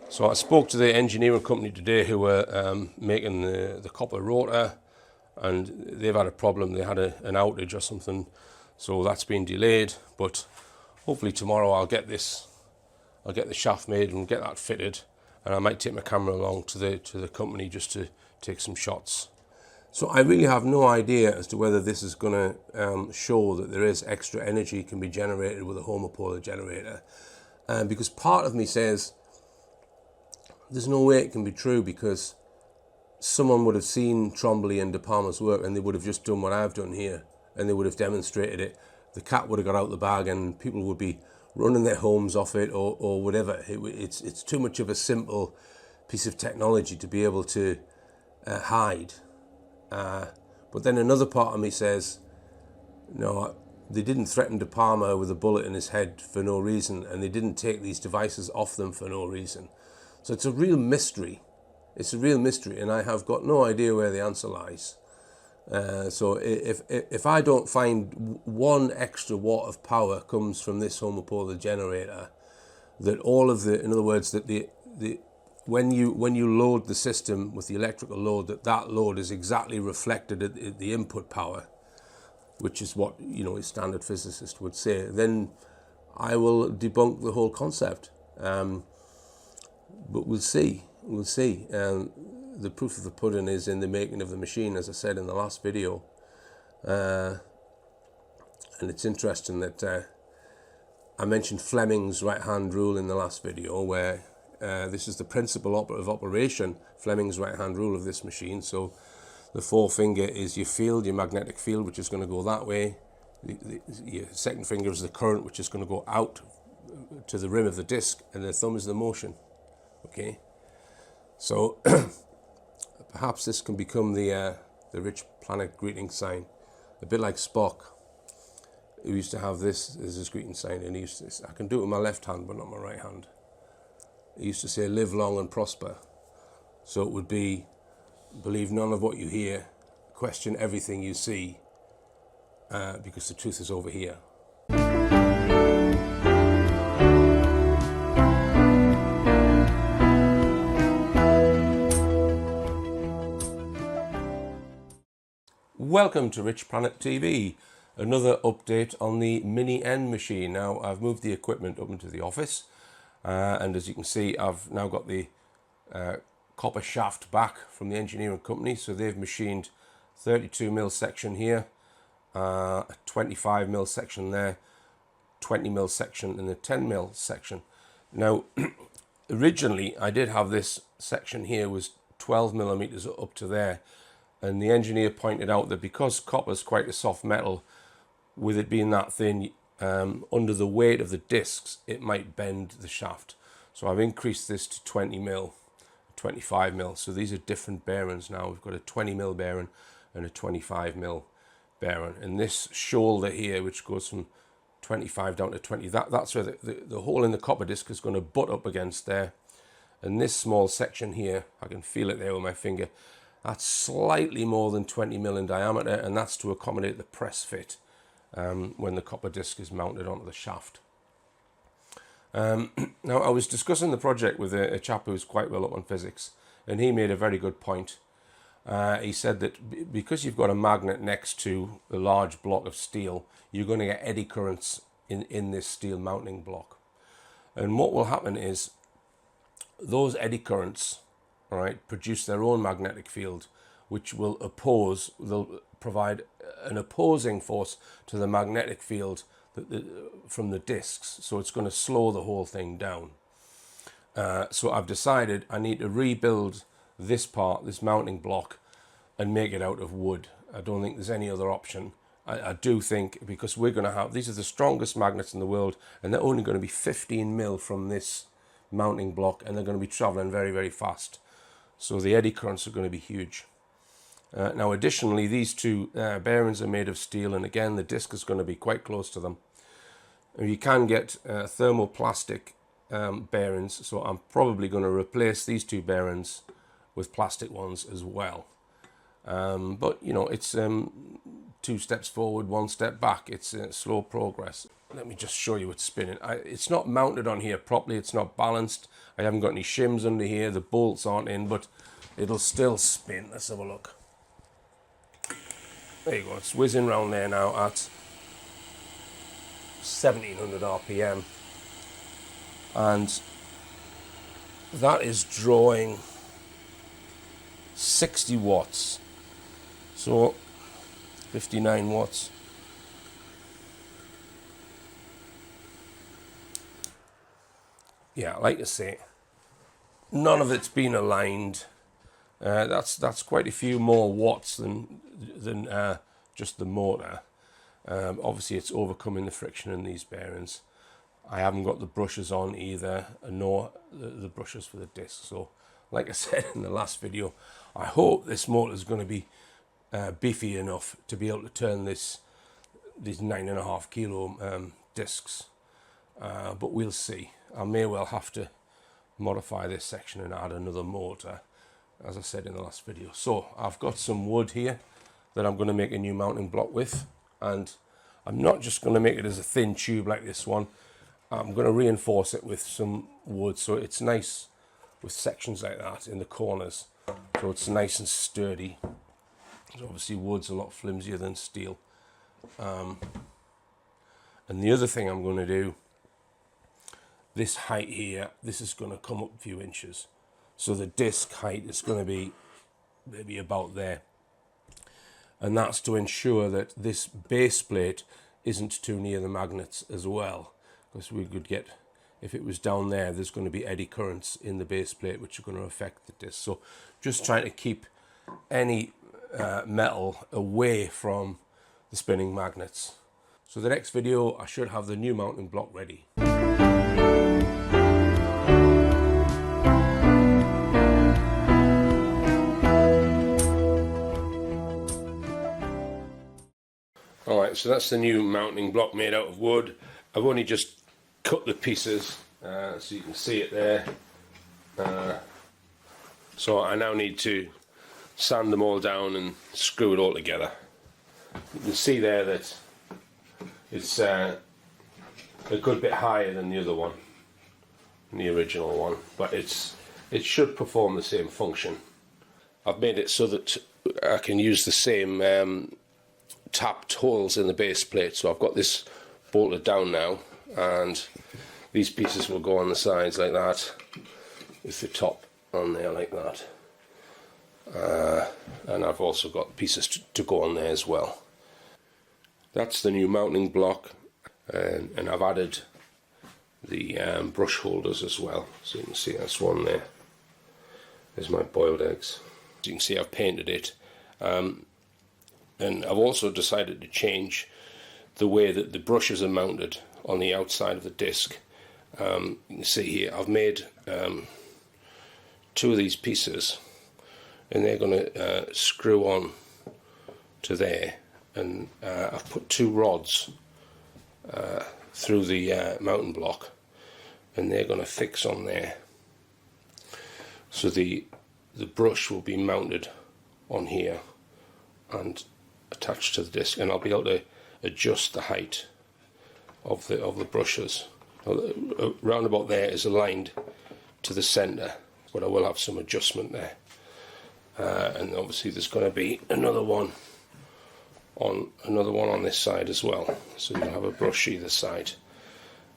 So I spoke to the engineering company today who were making the copper rotor, and they've had a problem. They had an outage or something, so that's been delayed. But hopefully tomorrow I'll get the shaft made and get that fitted, and I might take my camera along to the company just to take some shots. So I really have no idea as to whether this is going to show that there is extra energy can be generated with a homopolar generator, because part of me says there's no way it can be true, because someone would have seen Trombley and De Palma's work and they would have just done what I've done here, and they would have demonstrated it. The cat would have got out the bag and people would be running their homes off it or whatever. It's too much of a simple piece of technology to be able to hide. But then another part of me says, no, they didn't threaten De Palma with a bullet in his head for no reason, and they didn't take these devices off them for no reason. So it's a real mystery. It's a real mystery, and I have got no idea where the answer lies. So if I don't find 1 extra watt of power comes from this homopolar generator, that all of the, in other words, that the when you load the system with the electrical load, that load is exactly reflected at the input power, which is what, you know, a standard physicist would say, then I will debunk the whole concept. But we'll see. We'll see. The proof of the pudding is in the making of the machine, as I said in the last video. And it's interesting that I mentioned Fleming's right-hand rule in the last video, where this is the principal of operation, Fleming's right-hand rule of this machine. So the forefinger is your field, your magnetic field, which is going to go that way. Your second finger is the current, which is going to go out to the rim of the disc, and the thumb is the motion. Okay, so perhaps this can become the Rich Planet greeting sign, a bit like Spock, who used to have this as his greeting sign, and he used to, I can do it with my left hand, but not my right hand. He used to say, "Live long and prosper." So it would be, believe none of what you hear, question everything you see, because the truth is over here. Welcome to Rich Planet TV, another update on the Mini N machine. Now, I've moved the equipment up into the office, and as you can see, I've now got the copper shaft back from the engineering company. So they've machined 32mm section here, a 25mm section there, 20mm section, and a 10mm section. Now, originally, I did have this section here was 12mm up to there. And the engineer pointed out that because copper is quite a soft metal, with it being that thin, under the weight of the discs, it might bend the shaft. So I've increased this to 20mm, 25mm. So these are different bearings now. We've got a 20mm bearing and a 25mm bearing. And this shoulder here, which goes from 25 down to 20, that's where the hole in the copper disc is going to butt up against there. And this small section here, I can feel it there with my finger, that's slightly more than 20mm in diameter, and that's to accommodate the press fit when the copper disc is mounted onto the shaft. Now, I was discussing the project with a chap who's quite well up on physics, and he made a very good point. He said that because you've got a magnet next to a large block of steel, you're going to get eddy currents in this steel mounting block. And what will happen is those eddy currents, all right, produce their own magnetic field, which will oppose, they'll provide an opposing force to the magnetic field from the discs. So it's going to slow the whole thing down. So I've decided I need to rebuild this part, this mounting block, and make it out of wood. I don't think there's any other option. I do think, because we're going to have, these are the strongest magnets in the world, and they're only going to be 15mm from this mounting block, and they're going to be traveling very, very fast. So the eddy currents are going to be huge. Now, additionally, these two bearings are made of steel, and again, the disc is going to be quite close to them. And you can get thermoplastic bearings, so I'm probably going to replace these two bearings with plastic ones as well. But, you know, it's 2 steps forward, 1 step back. It's slow progress. Let me just show you it's spinning. It's not mounted on here properly. It's not balanced. I haven't got any shims under here. The bolts aren't in, but it'll still spin. Let's have a look. There you go. It's whizzing around there now at 1700 RPM. And that is drawing 60 watts. So 59 watts. Yeah, like I say, none of it's been aligned. That's quite a few more watts than just the motor. Obviously, it's overcoming the friction in these bearings. I haven't got the brushes on either, nor the brushes for the disc. So, like I said in the last video, I hope this motor is going to be beefy enough to be able to turn these 9.5 kilo discs. But we'll see. I may well have to modify this section and add another motor, as I said in the last video. So I've got some wood here. that I'm going to make a new mounting block with, and I'm not just going to make it as a thin tube like this one. I'm going to reinforce it with some wood so it's nice with sections like that in the corners, so it's nice and sturdy. So obviously wood's a lot flimsier than steel. And the other thing I'm going to do, this height here, this is going to come up a few inches, so the disc height is going to be maybe about there, and that's to ensure that this base plate isn't too near the magnets as well, because we could get, if it was down there, there's going to be eddy currents in the base plate which are going to affect the disc. So just trying to keep any metal away from the spinning magnets. So the next video I should have the new mounting block ready. Alright, so that's the new mounting block made out of wood. I've only just cut the pieces so you can see it there. So I now need to sand them all down and screw it all together. You can see there that it's a good bit higher than the other one, the original one, but it should perform the same function. I've made it so that I can use the same tapped holes in the base plate, so I've got this bolted down now, and these pieces will go on the sides like that, with the top on there like that. And I've also got pieces to go on there as well. That's the new mounting block, and I've added the brush holders as well, so you can see that's one there. There's my boiled eggs. As you can see, I've painted it, and I've also decided to change the way that the brushes are mounted on the outside of the disc. You can see here I've made two of these pieces, and they're going to screw on to there, and I've put two rods through the mounting block, and they're going to fix on there, so the brush will be mounted on here and attached to the disc, and I'll be able to adjust the height of the brushes. Round about there is aligned to the center, but I will have some adjustment there. And obviously there's going to be another one on this side as well, so you'll have a brush either side.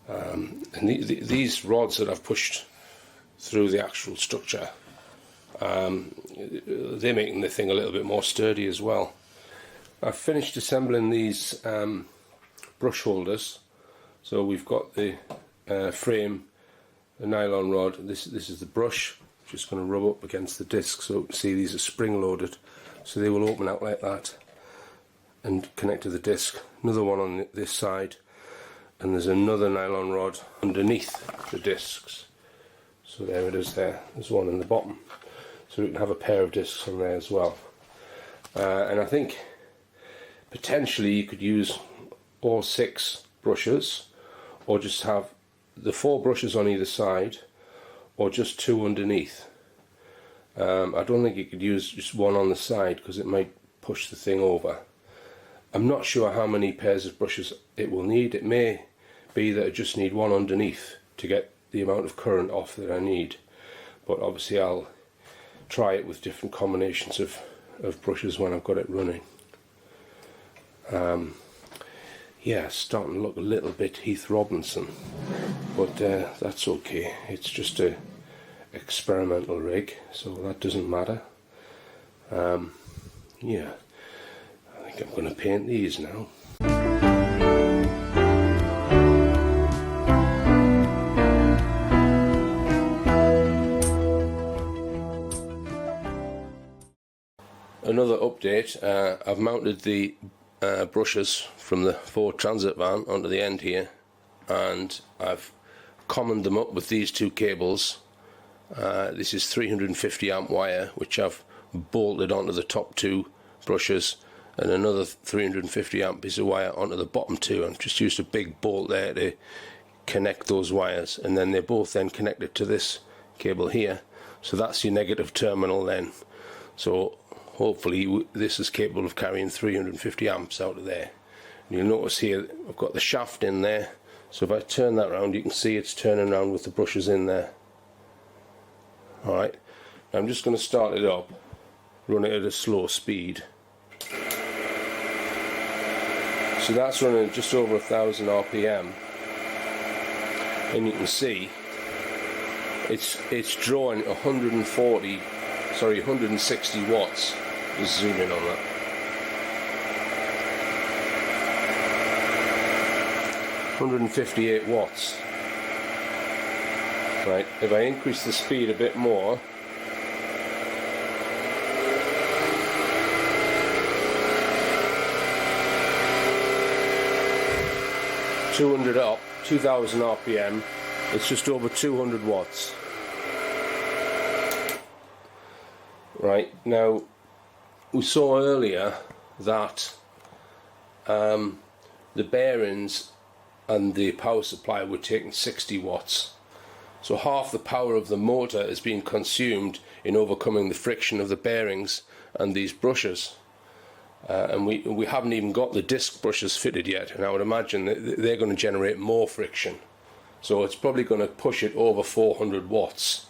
And these rods that I've pushed through the actual structure, they're making the thing a little bit more sturdy as well. I've finished assembling these brush holders. So we've got the frame, the nylon rod. This is the brush, just going to rub up against the disc. So you can see these are spring loaded, so they will open out like that and connect to the disc. Another one on this side, and there's another nylon rod underneath the discs. So there it is there. There's one in the bottom. So we can have a pair of discs on there as well. And I think potentially you could use all 6 brushes, or just have the 4 brushes on either side, or just 2 underneath. I don't think you could use just one on the side, because it might push the thing over. I'm not sure how many pairs of brushes it will need. It may be that I just need one underneath to get the amount of current off that I need, but obviously I'll try it with different combinations of brushes when I've got it running. Yeah, it's starting to look a little bit Heath Robinson, but that's okay. It's just a experimental rig, so that doesn't matter. Yeah, I think I'm going to paint these now. Another update, I've mounted the brushes from the Ford Transit van onto the end here, and I've commoned them up with these 2 cables. This is 350 amp wire, which I've bolted onto the top 2 brushes, and another 350 amp piece of wire onto the bottom 2. I've just used a big bolt there to connect those wires, and then they're both then connected to this cable here. So that's your negative terminal then. So hopefully this is capable of carrying 350 amps out of there. And you'll notice here I've got the shaft in there, so if I turn that around you can see it's turning around with the brushes in there. Alright, I'm just going to start it up, run it at a slow speed. So that's running just over 1000 RPM, and you can see it's drawing 160 watts. Just zoom in on that. 158 watts. Right, if I increase the speed a bit more, (200 up, 2000 RPM), it's just over 200 watts. Right, now we saw earlier that the bearings and the power supply were taking 60 watts. So half the power of the motor is being consumed in overcoming the friction of the bearings and these brushes. And we haven't even got the disc brushes fitted yet, and I would imagine that they're going to generate more friction. So it's probably going to push it over 400 watts,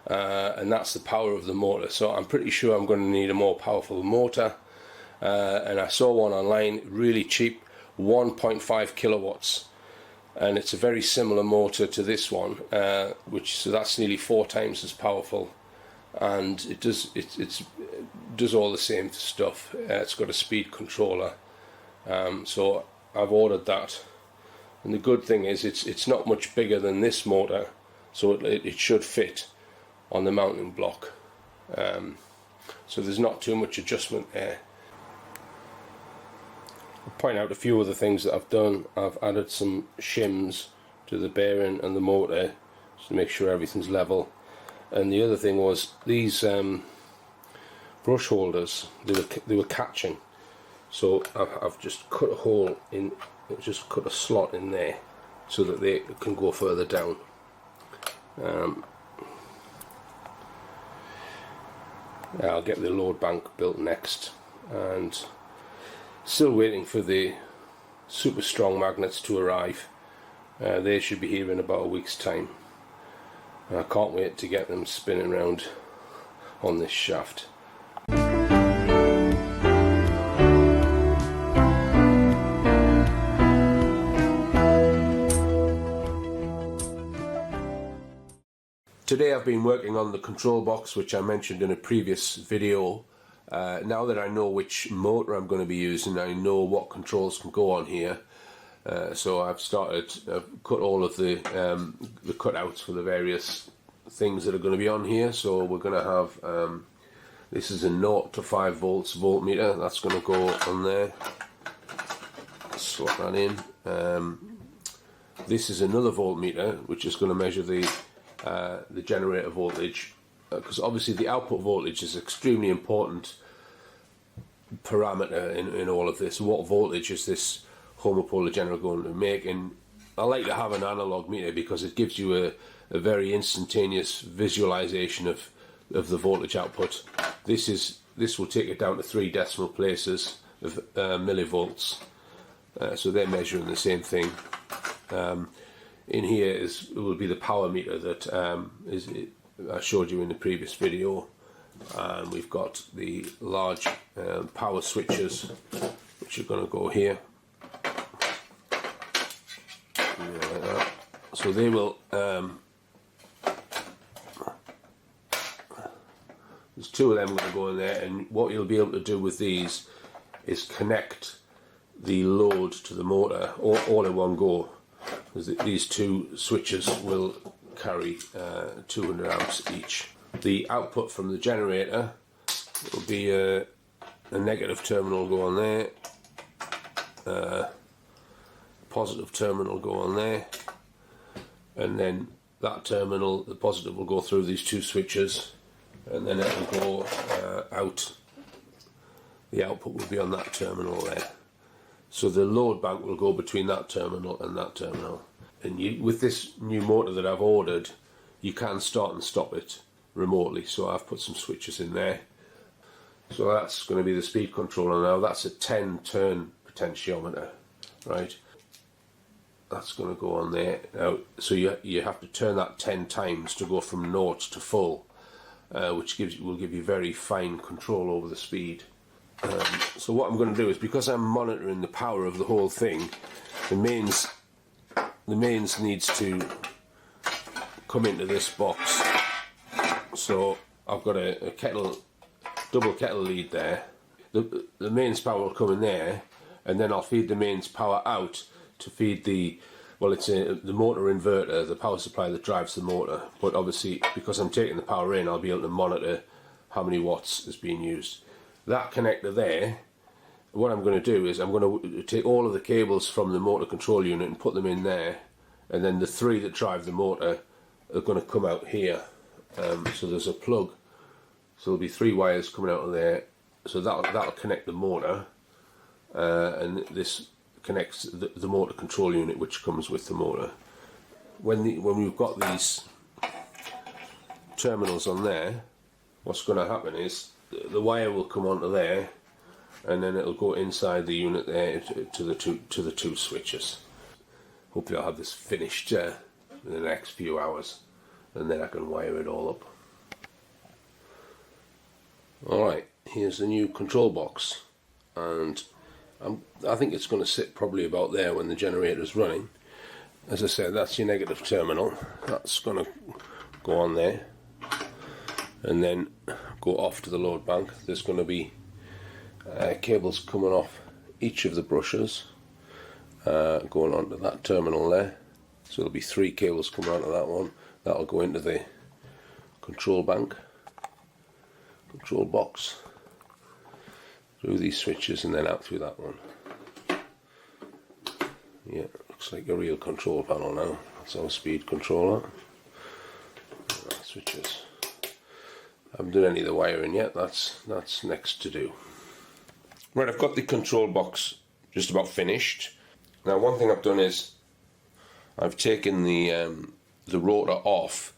and that's the power of the motor. So I'm pretty sure I'm going to need a more powerful motor, and I saw one online, really cheap, 1.5 kilowatts. And it's a very similar motor to this one, so that's nearly 4 times as powerful, and it does all the same stuff. It's got a speed controller, so I've ordered that. And the good thing is it's not much bigger than this motor, so it should fit on the mounting block. So there's not too much adjustment there. I'll point out a few other things that I've done. I've added some shims to the bearing and the motor just to make sure everything's level. And the other thing was these brush holders, they were catching, so I've just cut a hole in, just cut a slot in there so that they can go further down. I'll get the load bank built next, and still waiting for the super strong magnets to arrive. They should be here in about a week's time. I can't wait to get them spinning around on this shaft. Today I've been working on the control box, which I mentioned in a previous video. Now that I know which motor I'm going to be using, I know what controls can go on here. So I've cut all of the cutouts for the various things that are going to be on here. So we're going to have, this is a 0 to 5 volts voltmeter, that's going to go on there. Slot that in. This is another voltmeter, which is going to measure the generator voltage, because obviously the output voltage is extremely important parameter in all of this. What voltage is this homopolar generator going to make? And I like to have an analog meter because it gives you a very instantaneous visualization of the voltage output. This will take it down to 3 decimal places of millivolts, so they're measuring the same thing. In here will be the power meter that I showed you in the previous video, and we've got the large power switches which are going to go here. Like that. So they will. There's 2 of them going to go in there, and what you'll be able to do with these is connect the load to the motor all in one go. These 2 switches will carry 200 amps each. The output from the generator will be a negative terminal go on there, positive terminal go on there, and then that terminal, the positive, will go through these 2 switches, and then it will go out. The output will be on that terminal there. So the load bank will go between that terminal and that terminal. And with this new motor that I've ordered, you can start and stop it remotely. So I've put some switches in there. So that's going to be the speed controller now. That's a 10 turn potentiometer, right? That's going to go on there now. So you have to turn that 10 times to go from 0 to full, which will give you very fine control over the speed. So what I'm going to do is, because I'm monitoring the power of the whole thing, the mains needs to come into this box. So I've got a double kettle lead there. The mains power will come in there, and then I'll feed the mains power out to feed the motor inverter, the power supply that drives the motor. But obviously, because I'm taking the power in, I'll be able to monitor how many watts is being used. That connector there, what I'm going to do is I'm going to take all of the cables from the motor control unit and put them in there, and then the 3 that drive the motor are going to come out here. So there's a plug, so there'll be 3 wires coming out of there. So that'll connect the motor, and this connects the motor control unit, which comes with the motor. When we've got these terminals on there, what's going to happen is the wire will come onto there, and then it'll go inside the unit there to the two switches. Hopefully I'll have this finished in the next few hours, and then I can wire it all up. Alright, here's the new control box, and I think it's going to sit probably about there when the generator's running. As I said, that's your negative terminal. That's going to go on there and then go off to the load bank. There's going to be cables coming off each of the brushes, going onto that terminal there. So there'll be 3 cables coming onto that one. That'll go into the control bank, control box, through these switches, and then out through that one. Yeah, looks like a real control panel now. That's our speed controller. Switches. I haven't done any of the wiring yet. That's next to do. Right, I've got the control box just about finished. Now, one thing I've done is I've taken the rotor off,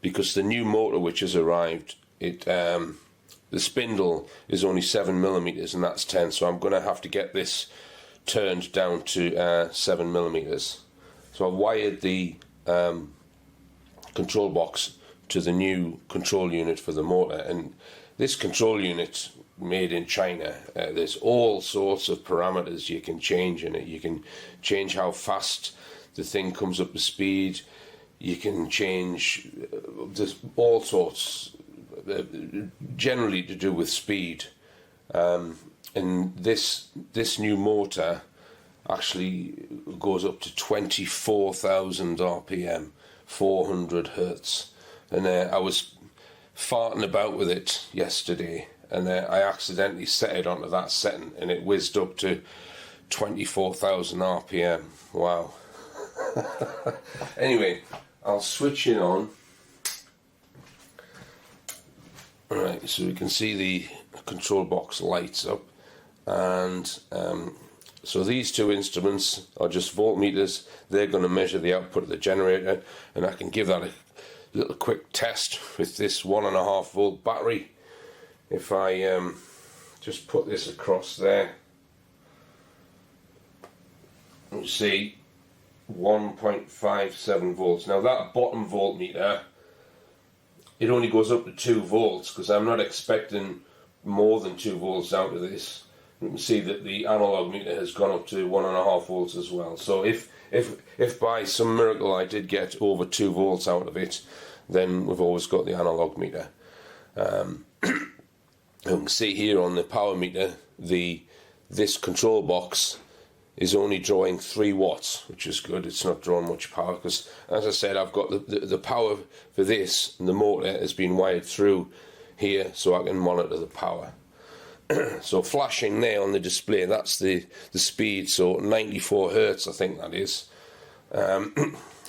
because the new motor which has arrived, the spindle is only 7mm and that's 10, so I'm going to have to get this turned down to 7mm. So I've wired the control box to the new control unit for the motor, and this control unit made in China, there's all sorts of parameters you can change in it. You can change how fast the thing comes up to speed, you can change, there's all sorts, generally to do with speed, and this new motor actually goes up to 24,000 RPM, 400 Hertz, and I was farting about with it yesterday, and I accidentally set it onto that setting, and it whizzed up to 24,000 RPM. Wow. Anyway, I'll switch it on. Alright, so we can see the control box lights up, and so these 2 instruments are just voltmeters. They're going to measure the output of the generator, and I can give that a little quick test with this 1.5 volt battery. If I just put this across there, you see 1.57 volts. Now that bottom voltmeter, it only goes up to 2 volts, because I'm not expecting more than 2 volts out of this. You can see that the analog meter has gone up to 1.5 volts as well. So if by some miracle I did get over 2 volts out of it, then we've always got the analog meter. You can see here on the power meter, this control box is only drawing 3 watts, which is good. It's not drawing much power, because, as I said, I've got the power for this, and the motor has been wired through here so I can monitor the power. So flashing there on the display, that's the speed, so 94 Hertz I think that is.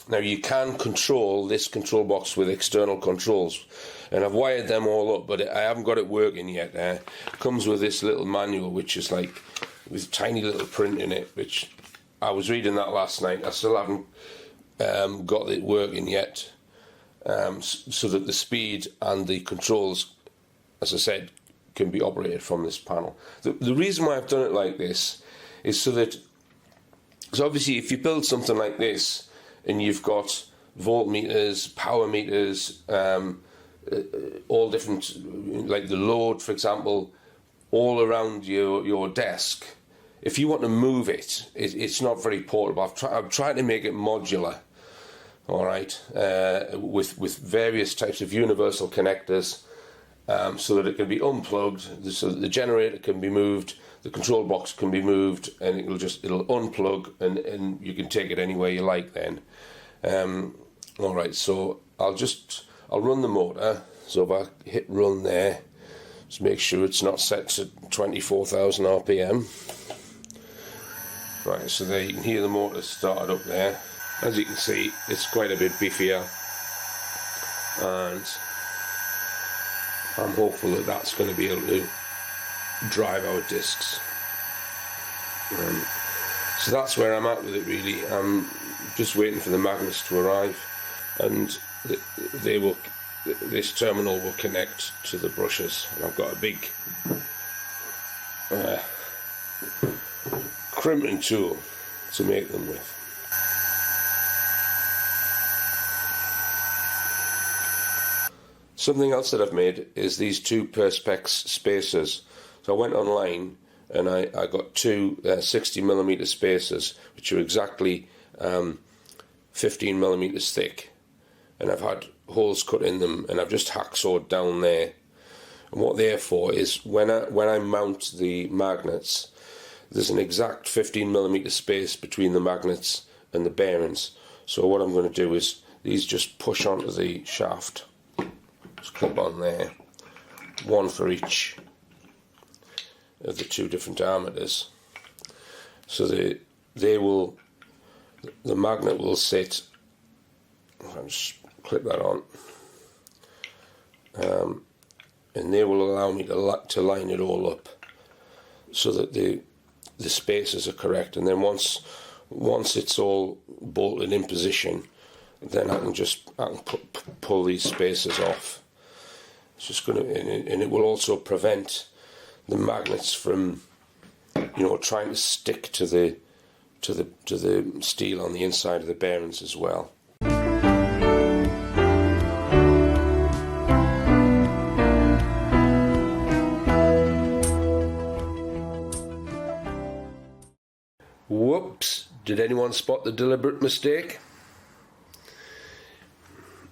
Now you can control this control box with external controls, and I've wired them all up, but I haven't got it working yet. It comes with this little manual, which is like with tiny little print in it, which I was reading that last night. I still haven't got it working yet, so that the speed and the controls, as I said, can be operated from this panel. The reason why I've done it like this is so that, because obviously if you build something like this and you've got voltmeters, power meters, all different, like the load, for example, all around your desk, if you want to move it, it's not very portable. I've tried to make it modular, all right, with various types of universal connectors, so that it can be unplugged, so that the generator can be moved, the control box can be moved, and it'll unplug, and you can take it anywhere you like then. All right, so I'll run the motor. So if I hit run there, just make sure it's not set to 24,000 RPM. Right, so there you can hear the motor started up there. As you can see, it's quite a bit beefier, and I'm hopeful that that's going to be able to drive our discs. So that's where I'm at with it really. I'm just waiting for the magnets to arrive, and this terminal will connect to the brushes, and I've got a big crimping tool to make them with. Something else that I've made is these two Perspex spacers. So I went online and I got two 60mm spacers, which are exactly 15mm thick, and I've had holes cut in them, and I've just hacksawed down there. And what they're for is when I mount the magnets, there's an exact 15mm space between the magnets and the bearings. So what I'm going to do is these just push onto the shaft, just clip on there, one for each of the two different diameters. So the magnet will sit. I'll just clip that on, and they will allow me to line it all up so that the spaces are correct. And then once it's all bolted in position, then I can pull these spaces off. It's just going to, and it will also prevent the magnets from, trying to stick to the steel on the inside of the bearings as well. Whoops! Did anyone spot the deliberate mistake?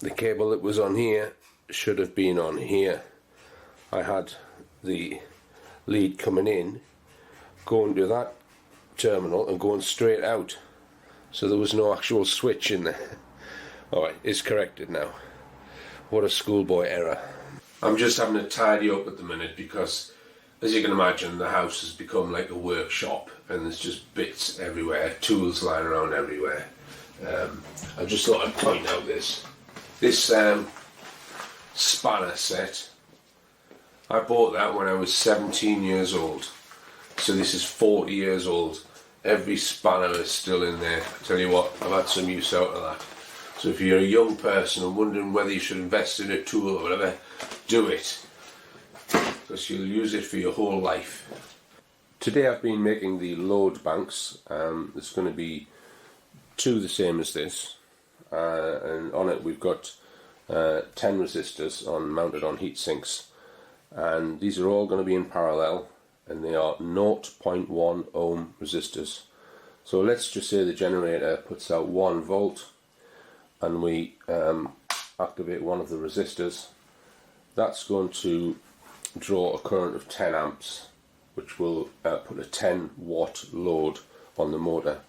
The cable that was on here should have been on here. I had the lead coming in, going to that terminal and going straight out, so there was no actual switch in there. Alright, it's corrected now. What a schoolboy error. I'm just having to tidy up at the minute because, as you can imagine, the house has become like a workshop, and there's just bits everywhere, tools lying around everywhere. I just thought I'd point out this spanner set. I bought that when I was 17 years old, so this is 40 years old. Every spanner is still in there. I tell you what, I've had some use out of that. So if you're a young person and wondering whether you should invest in a tool or whatever, do it, because you'll use it for your whole life. Today I've been making the load banks. There's going to be two the same as this, and on it we've got 10 resistors mounted on heat sinks, and these are all going to be in parallel, and they are 0.1 ohm resistors. So let's just say the generator puts out 1 volt, and we activate one of the resistors. That's going to draw a current of 10 amps, which will put a 10 watt load on the motor.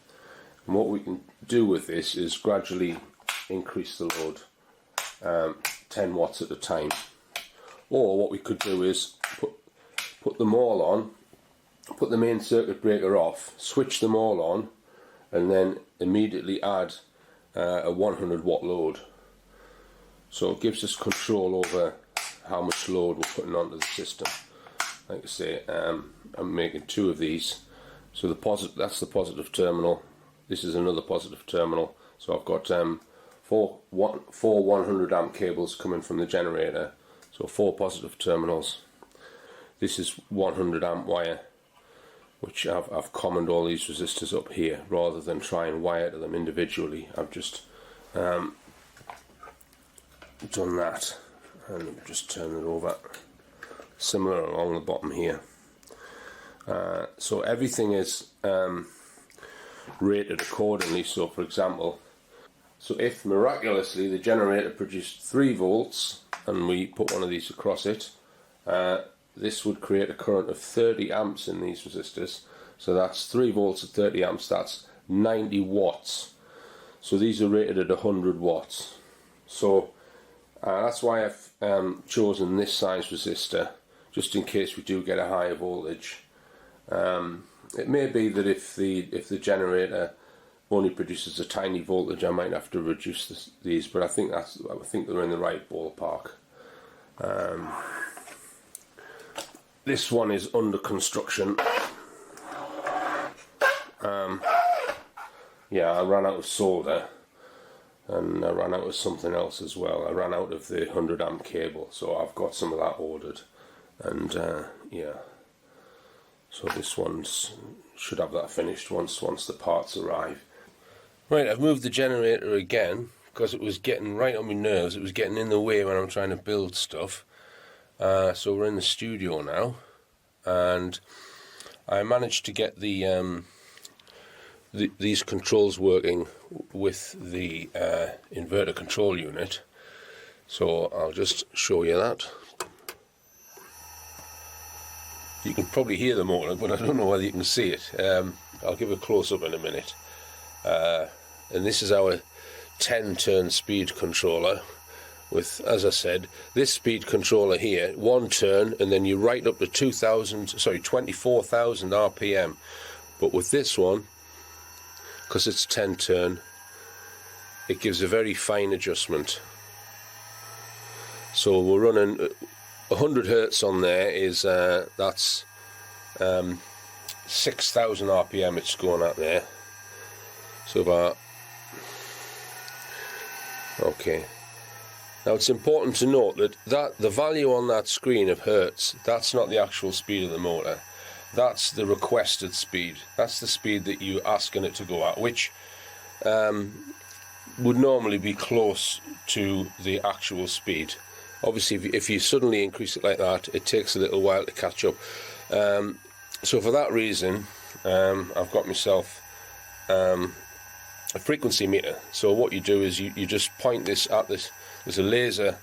And what we can do with this is gradually increase the load 10 watts at a time. Or what we could do is put them all on, put the main circuit breaker off, switch them all on, and then immediately add a 100 watt load. So it gives us control over how much load we're putting onto the system. Like I say, I'm making two of these. So that's the positive terminal. This is another positive terminal. So I've got four 100 amp cables coming from the generator. So 4 positive terminals. This is 100 amp wire, which I've commoned all these resistors up here rather than try and wire to them individually. I've just done that, and just turn it over. Similar along the bottom here. So everything is rated accordingly. So for example, so if miraculously the generator produced 3 volts and we put one of these across it, this would create a current of 30 amps in these resistors. So that's 3 volts at 30 amps, that's 90 watts. So these are rated at 100 watts. So that's why I've chosen this size resistor, just in case we do get a higher voltage. It may be that if the generator only produces a tiny voltage, I might have to reduce these, but I think they're in the right ballpark. This one is under construction. Yeah, I ran out of solder, and I ran out of something else as well. I ran out of the 100 amp cable, so I've got some of that ordered, and yeah. So this one should have that finished once the parts arrive. Right, I've moved the generator again because it was getting right on my nerves. It was getting in the way when I'm trying to build stuff. So we're in the studio now, and I managed to get these controls working with the inverter control unit. So I'll just show you that. You can probably hear the motor, but I don't know whether you can see it. I'll give a close-up in a minute. And this is our 10-turn speed controller with, as I said, this speed controller here, 1 turn, and then you right up to 24,000 RPM. But with this one, because it's 10-turn, it gives a very fine adjustment. So we're running 100 hertz on there is that's 6,000 RPM it's going at there. So about okay. Now it's important to note that the value on that screen of hertz, that's not the actual speed of the motor. That's the requested speed. That's the speed that you're asking it to go at, which would normally be close to the actual speed. Obviously, if you suddenly increase it like that, it takes a little while to catch up. So for that reason, I've got myself a frequency meter. So what you do is you just point this at this. There's a laser.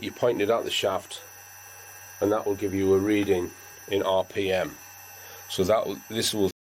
You point it at the shaft, and that will give you a reading in RPM. So this will